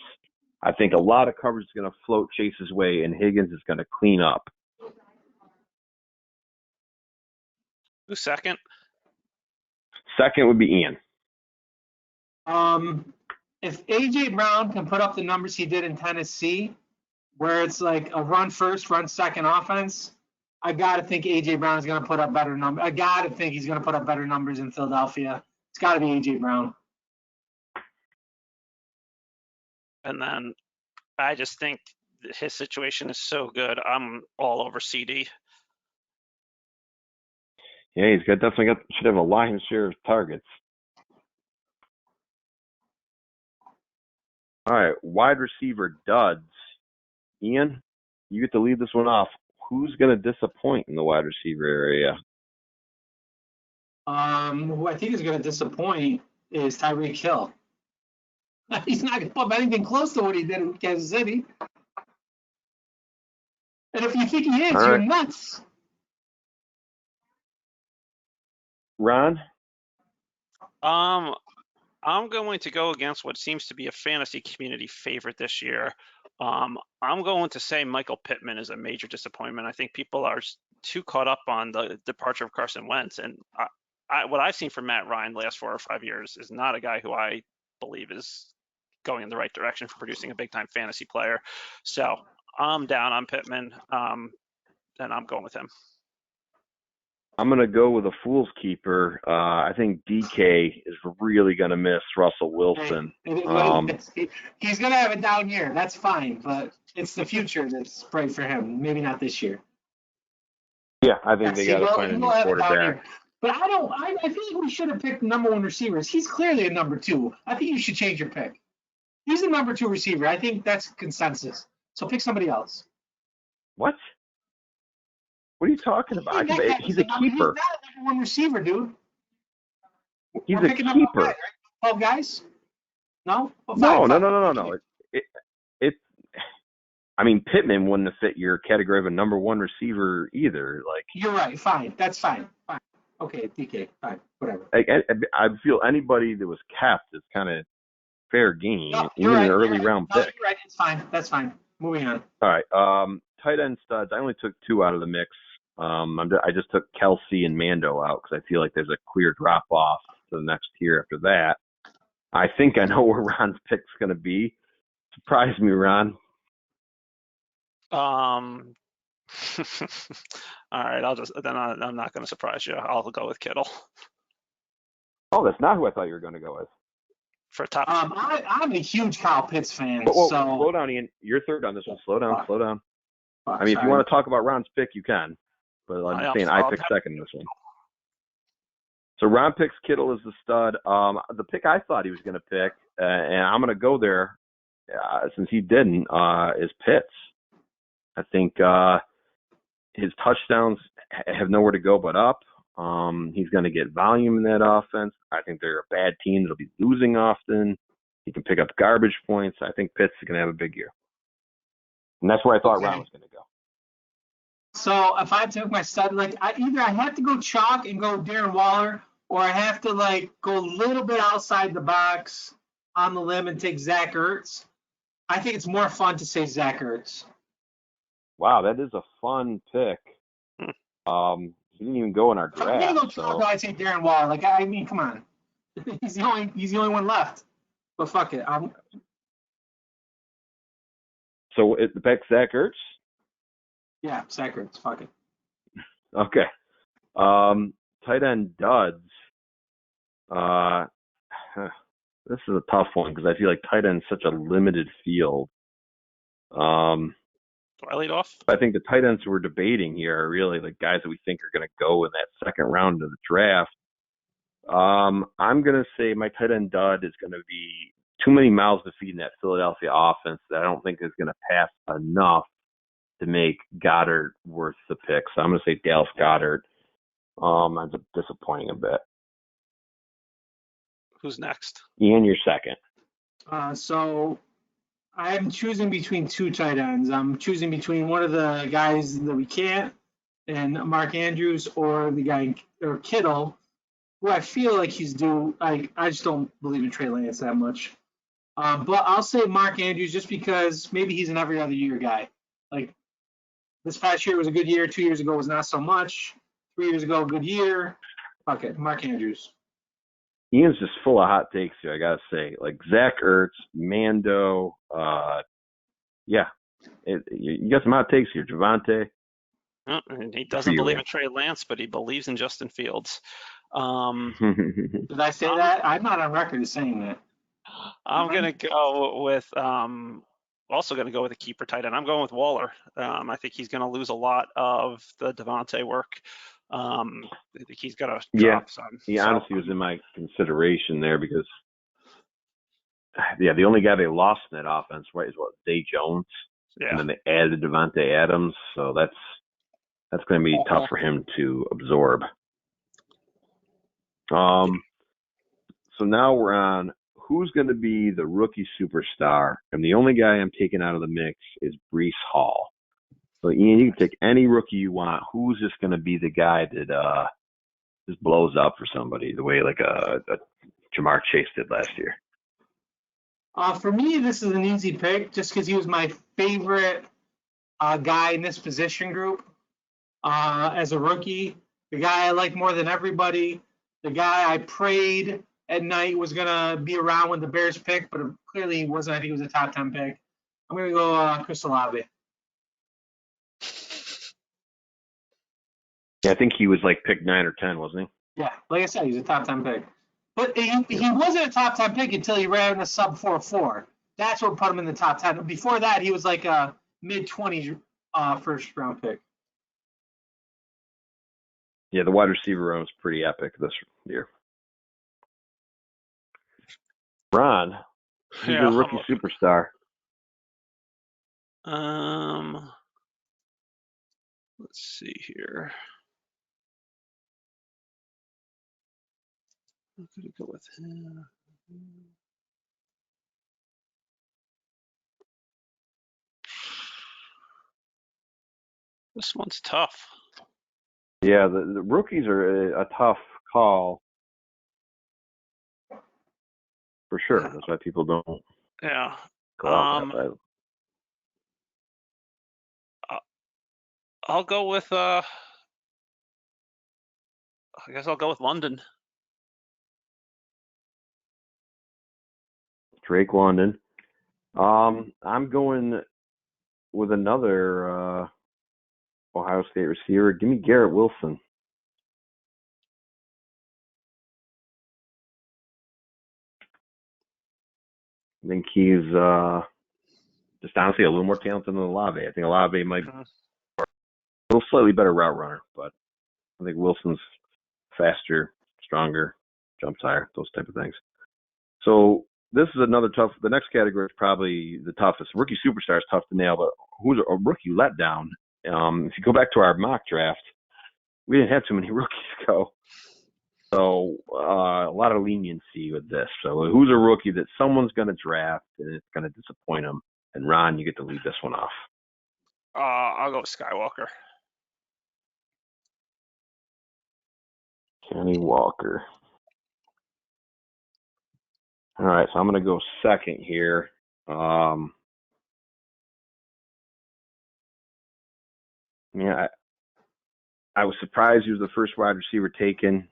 I think a lot of coverage is going to float Chase's way, and Higgins is going to clean up. Who's second? Second would be Ian. If A.J. Brown can put up the numbers he did in Tennessee, where it's like a run first, run second offense, I got to think A.J. Brown is going to put up better numbers. I got to think he's going to put up better numbers in Philadelphia. It's got to be A.J. Brown. And then I just think his situation is so good. I'm all over CD. Yeah, should have a lion's share of targets. All right, wide receiver duds. Ian, you get to lead this one off. Who's going to disappoint in the wide receiver area? Who I think is going to disappoint is Tyreek Hill. He's not going to put up anything close to what he did in Kansas City. And if you think he is, All you're right. nuts. Ron? I'm going to go against what seems to be a fantasy community favorite this year. I'm going to say Michael Pittman is a major disappointment. I think people are too caught up on the departure of Carson Wentz, and what I've seen from Matt Ryan the last 4 or 5 years is not a guy who I believe is going in the right direction for producing a big-time fantasy player. So I'm down on Pittman, and I'm going with him. I'm going to go with a fool's keeper. I think DK is really going to miss Russell Wilson. He's going to have a down year. That's fine, but it's the future that's bright for him. Maybe not this year. Yeah, I think they got to find a new quarterback. But I feel like we should have picked number 1 receivers. He's clearly a number 2. I think you should change your pick. He's a number 2 receiver. I think that's consensus. So pick somebody else. What? What are you talking about? He's a keeper. He's not a number 1 receiver, dude. He's We're a picking number keeper. 5, right? 12 guys? No? Well, No. I mean, Pittman wouldn't have fit your category of a number 1 receiver either. Like, you're right. Fine. That's fine. Fine. Okay, DK. Fine. Whatever. I feel anybody that was capped is kind of fair game. No, Even right, an early round no, pick. you're right. It's fine. That's fine. Moving on. All right. Tight end studs. I only took 2 out of the mix. I just took Kelsey and Mando out because I feel like there's a clear drop off to the next tier after that. I think I know where Ron's pick's going to be. Surprise me, Ron. Um, all right, I'm not going to surprise you. I'll go with Kittle Oh, that's not who I thought you were going to go with. for top. I'm a huge Kyle Pitts fan, Whoa, so slow down, Ian. You're third on this one. Slow down, slow down. fuck, I mean, if you sorry. want to talk about Ron's pick, you can. But I'm just saying I picked second in this one. So Ron picks Kittle as the stud. The pick I thought he was going to pick, and I'm going to go there since he didn't, is Pitts. I think his touchdowns have nowhere to go but up. He's going to get volume in that offense. I think they're a bad team that'll be losing often. He can pick up garbage points. I think Pitts is going to have a big year. And that's where I thought Ron was going to go. So if I took my stud, like either I have to go chalk and go Darren Waller, or I have to like go a little bit outside the box on the limb and take Zach Ertz. I think it's more fun to say Zach Ertz. Wow, that is a fun pick. He didn't even go in our If I'm gonna draft. go chalk, I'd say Darren Waller. Like I mean, come on, he's the only one left. But fuck it, So the pick Zach Ertz? yeah, Zach Ertz. Fuck it. Okay. Tight end duds. This is a tough one because I feel like tight end's such a limited field. Do I lead off? I think the tight ends we're debating here are really like guys that we think are going to go in that second round of the draft. I'm going to say my tight end dud is going to be too many mouths to feed in that Philadelphia offense that I don't think is going to pass enough to make Goddard worth the pick. So I'm going to say Dallas Goddard. I'm disappointing a bit. Who's next? Ian, you're second. So I'm choosing between two tight ends. I'm choosing between one of the guys that we can't, and Mark Andrews, or the guy or Kittle, who I feel like he's due. I just don't believe in Trey Lance that much. But I'll say Mark Andrews just because maybe he's an every other year guy. Like this past year was a good year. 2 years ago was not so much. 3 years ago, good year. Fuck it, Mark Andrews. Ian's just full of hot takes here, I gotta say. Like Zach Ertz, Mando, you got some hot takes here. Javonte. He doesn't believe in Trey Lance, but he believes in Justin Fields. Did I say that? I'm not on record as saying that. I'm gonna go with also gonna go with a keeper tight end. I'm going with Waller. I think he's gonna lose a lot of the Devontae work. I think he's gonna drop some. He honestly was in my consideration there because the only guy they lost in that offense, right, is Zay Jones. Yeah. And then they added Devontae Adams, so that's going to be tough for him to absorb. So now we're on who's going to be the rookie superstar, and the only guy I'm taking out of the mix is Breece Hall. So Ian, you can take any rookie you want. Who's just going to be the guy that just blows up for somebody the way like a Jamar Chase did last year? For me, this is an easy pick just because he was my favorite guy in this position group as a rookie. The guy I liked more than everybody. The guy I prayed at night was going to be around when the Bears picked, but clearly he wasn't. I think he was a top 10 pick. I'm going to go Chris Olave. Yeah, I think he was like pick 9 or 10, wasn't he? Yeah, like I said, he's a top 10 pick. But he wasn't a top 10 pick until he ran a sub 4.4. That's what put him in the top 10. Before that, he was like a mid-20s first round pick. Yeah, the wide receiver room was pretty epic this year. Ron, who's your rookie superstar? Let's see here. I'm gonna go with him. This one's tough. Yeah, the rookies are a tough call. For sure. That's why people don't Yeah. go out I'll go with I guess I'll go with London. Drake London. I'm going with another Ohio State receiver. Give me Garrett Wilson. I think he's just honestly a little more talented than Olave. I think Olave might be a little slightly better route runner, but I think Wilson's faster, stronger, jumps higher, those type of things. So this is another tough. The next category is probably the toughest. Rookie superstar is tough to nail, but who's a rookie letdown? If you go back to our mock draft, we didn't have too many rookies go. So a lot of leniency with this. So who's a rookie that someone's going to draft and it's going to disappoint them? And Ron, you get to lead this one off. I'll go with Skywalker. Kenny Walker. All right, so I'm going to go second here. I was surprised he was the first wide receiver taken.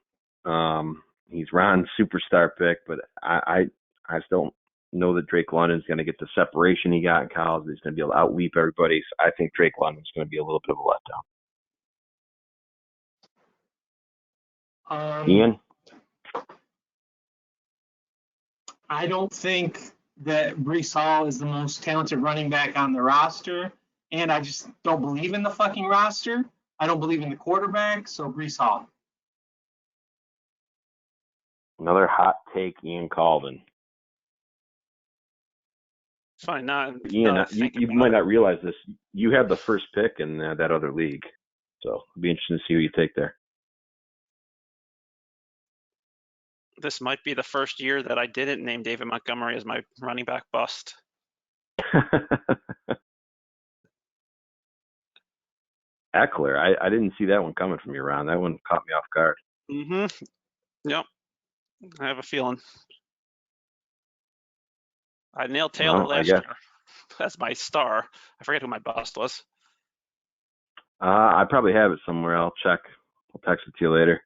He's Ron's superstar pick, but I just don't know that Drake London's going to get the separation he got in college. He's going to be able to outleap everybody. So I think Drake London's going to be a little bit of a letdown. Ian? I don't think that Breece Hall is the most talented running back on the roster, and I just don't believe in the fucking roster. I don't believe in the quarterback, so Breece Hall. Another hot take, Ian Calden. Fine, Ian, you might not realize this. You have the first pick in that other league, so it'll be interesting to see who you take there. This might be the first year that I didn't name David Montgomery as my running back bust. Eckler, I didn't see that one coming from you, Ron. That one caught me off guard. Yep. I have a feeling. I nailed Taylor last year. That's my star. I forget who my bust was. I probably have it somewhere. I'll check. I'll text it to you later.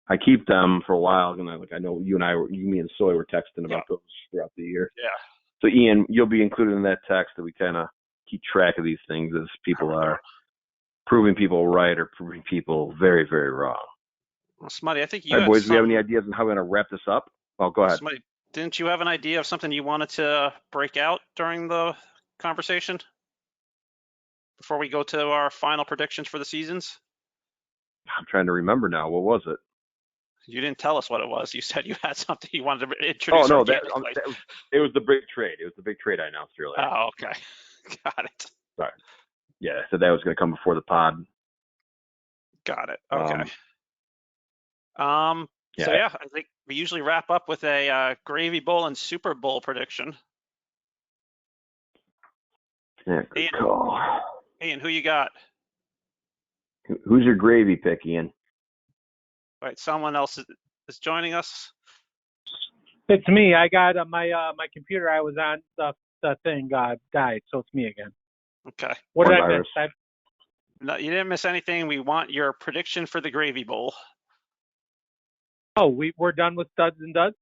I keep them for a while, and I know you, me and Soy were texting about those throughout the year. Yeah. So Ian, you'll be included in that text that we kind of keep track of these things as people are proving people right or proving people very, very wrong. Well, Smutty, I think you. All right, boys, do we have any ideas on how we're going to wrap this up? Oh, go ahead. Smutty, didn't you have an idea of something you wanted to break out during the conversation before we go to our final predictions for the seasons? I'm trying to remember now. What was it? You didn't tell us what it was. You said you had something you wanted to introduce. Oh, no, it was the big trade. It was the big trade I announced earlier. Oh, okay. Got it. Sorry. Yeah, I said that was going to come before the pod. Got it. Okay. So, I think we usually wrap up with a Gravy Bowl and Super Bowl prediction. Yeah, good call. Ian, who you got? Who's your gravy pick, Ian? All right, someone else is joining us. It's me. I got my computer I was on, the thing died, so it's me again. Okay. What did I miss? No, you didn't miss anything. We want your prediction for the Gravy Bowl. Oh, we're done with studs and duds?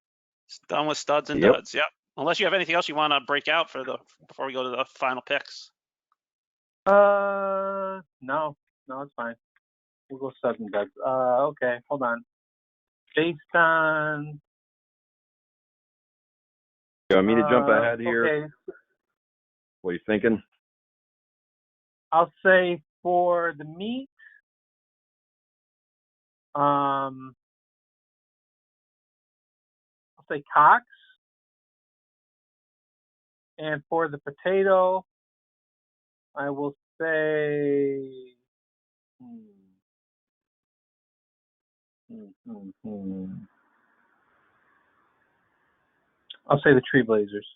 Done with studs and duds, yep. Unless you have anything else you want to break out before we go to the final picks. No, it's fine. We'll go studs and duds. Okay, hold on. Based on. You want me to jump ahead here? Okay. What are you thinking? I'll say for the meat, I'll say Cox. And for the potato, I will say I'll say the Trailblazers.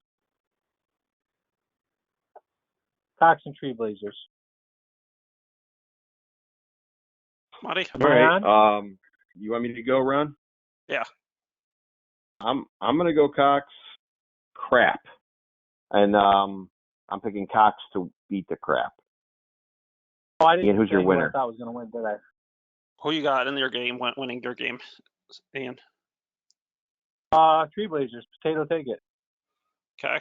Cox and Trailblazers. Marty? All right. You want me to go, Ron? Yeah. I'm gonna go Cox. Crap. And I'm picking Cox to beat the crap. Oh, I didn't. Ian, who's your winner? I thought I was gonna win today. Who you got in your game winning your game, Ian? Trailblazers. Potato, take it. Okay.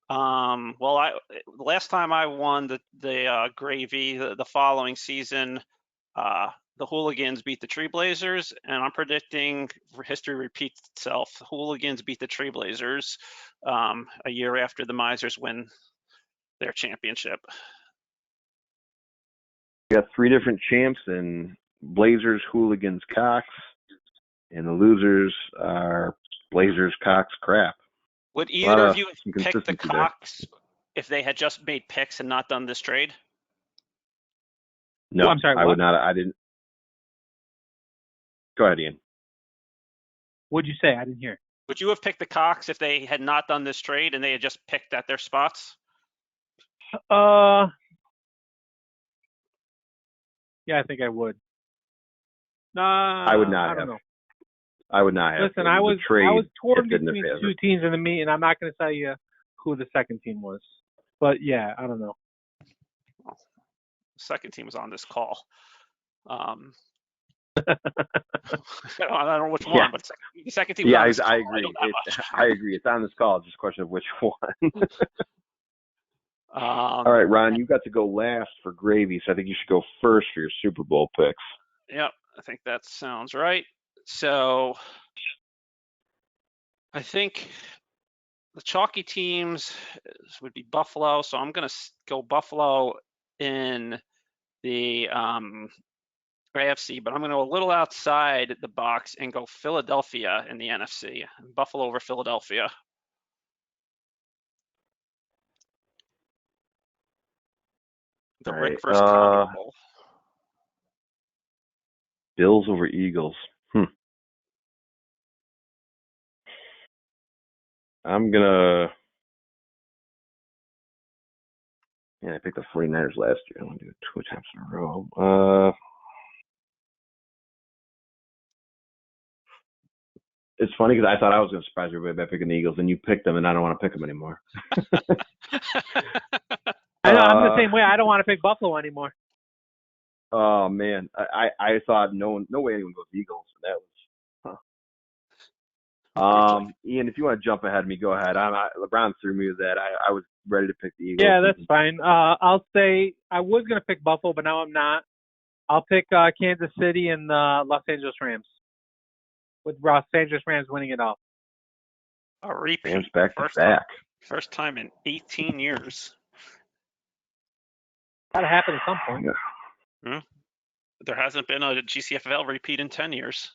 Well, last time I won the Gravy, the following season, the Hooligans beat the Trailblazers, and I'm predicting history repeats itself. The Hooligans beat the Trailblazers a year after the Misers win their championship. We got 3 different champs in Blazers, Hooligans, Cox, and the losers are Blazers, Cox, Crap. Would either of you some have picked the consistency there. Cox if they had just made picks and not done this trade? No, I'm sorry, I what? would not. I didn't. Go ahead, Ian. What'd you say? I didn't hear. Would you have picked the Cox if they had not done this trade and they had just picked at their spots? Yeah, I think I would. Nah, I would not I don't have. know. I would not have. Listen, The I was trade torn hit in their between favor. 2 teams in the meet, and I'm not going to tell you who the second team was. But yeah, I don't know. The second team was on this call. I don't know which one, Yeah. but the second team was Yeah, on this I call. agree. know that much. I agree. It's on this call. It's just a question of which one. Um, All right, Ron, you got to go last for Gravy, so I think you should go first for your Super Bowl picks. Yep, I think that sounds right. So I think the chalky teams would be Buffalo. So I'm going to go Buffalo in the AFC, but I'm going to go a little outside the box and go Philadelphia in the NFC. Buffalo over Philadelphia. The All Rick right, versus Tommy Bowl. Bills over Eagles. I'm gonna. Yeah, I picked the 49ers last year. I'm gonna do it 2 times in a row. It's funny because I thought I was gonna surprise everybody by picking the Eagles, and you picked them, and I don't want to pick them anymore. I know, I'm the same way. I don't want to pick Buffalo anymore. Oh man, I thought no way anyone goes Eagles. That was. Ian, if you want to jump ahead of me, go ahead. LeBron threw me with that. I was ready to pick the Eagles. Yeah, that's fine. I'll say I was going to pick Buffalo, but now I'm not. I'll pick Kansas City and the Los Angeles Rams, with Los Angeles Rams winning it all. A repeat. Rams back to back. First time in 18 years. Gotta happen at some point. Yeah. There hasn't been a GCFL repeat in 10 years.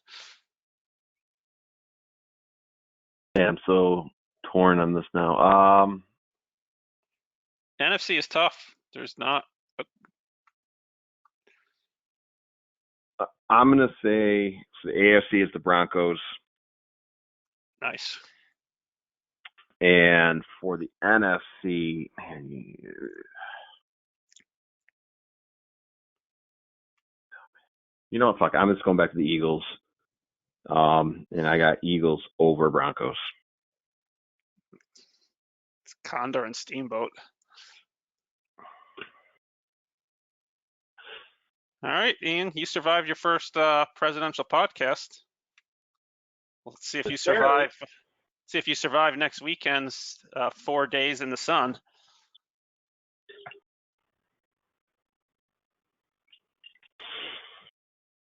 Yeah, I'm so torn on this now. NFC is tough. There's not. I'm gonna say the AFC is the Broncos, Nice. and for the NFC, man, you know what? Fuck, I'm just going back to the Eagles. And I got Eagles over Broncos. It's Condor and Steamboat. All right, Ian, you survived your first presidential podcast. Let's see if you survive. See if you survive next weekend's 4 days in the sun.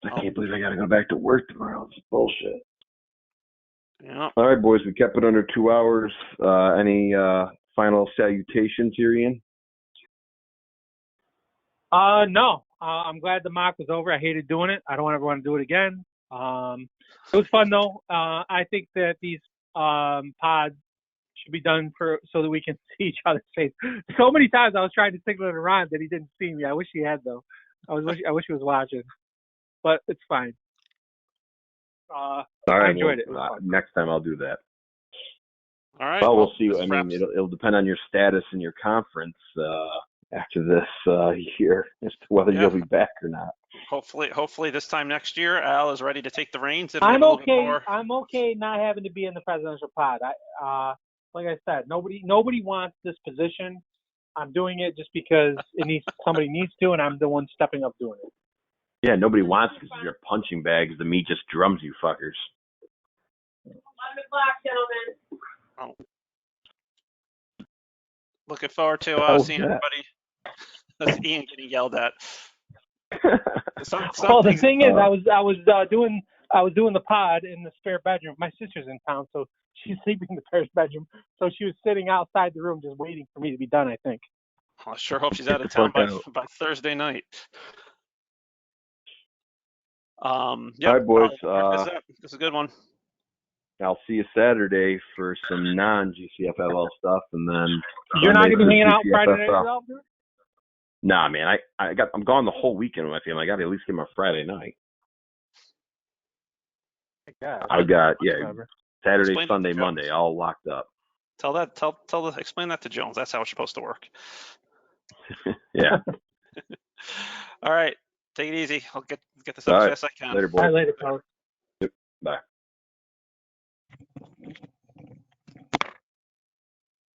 I can't believe I got to go back to work tomorrow. It's bullshit. Yeah. All right, boys, we kept it under 2 hours. Any final salutations here, Ian? No. I'm glad the mock was over. I hated doing it. I don't ever want to do it again. It was fun though. I think that these pods should be done so that we can see each other's face. So many times I was trying to signal to Ron that he didn't see me. I wish he had though. I wish he was watching, but it's fine. All right, I enjoyed it. Next time I'll do that. All right. Well, we'll see. this I mean, wraps- it'll depend on your status in your conference after this year as to whether Yeah. you'll be back or not. Hopefully this time next year, Al is ready to take the reins. And I'm maybe a little bit okay. more- I'm okay not having to be in the presidential pod. Like I said, nobody wants this position. I'm doing it just because somebody needs to, and I'm the one stepping up doing it. Yeah, nobody wants because you're punching bags. The meat just drums you fuckers. 11 o'clock, gentlemen. Oh. Looking forward to How was seeing that? everybody. That's Ian getting yelled at. Well, the thing is, Uh, I was doing the pod in the spare bedroom. My sister's in town, so she's sleeping in the spare bedroom. So she was sitting outside the room just waiting for me to be done, I think. I sure hope she's Get out the of town fuck out. by Thursday night. Yep. All right, boys. This is a good one. I'll see you Saturday for some non-GCFLL stuff, and then You're not Sunday going to for be hanging out Friday night GCFSL. yourself, dude? Nah, man. I'm gone the whole weekend with my family. I got to at least get my Friday night. Yeah. I've got Whatever. Saturday, Explain that to Sunday, Jones. Monday, all locked up. Explain that to Jones. That's how it's supposed to work. Yeah. All right. Take it easy. I'll get this All up as right. fast as I can. Later, All right, boys. later, fellas. Bye.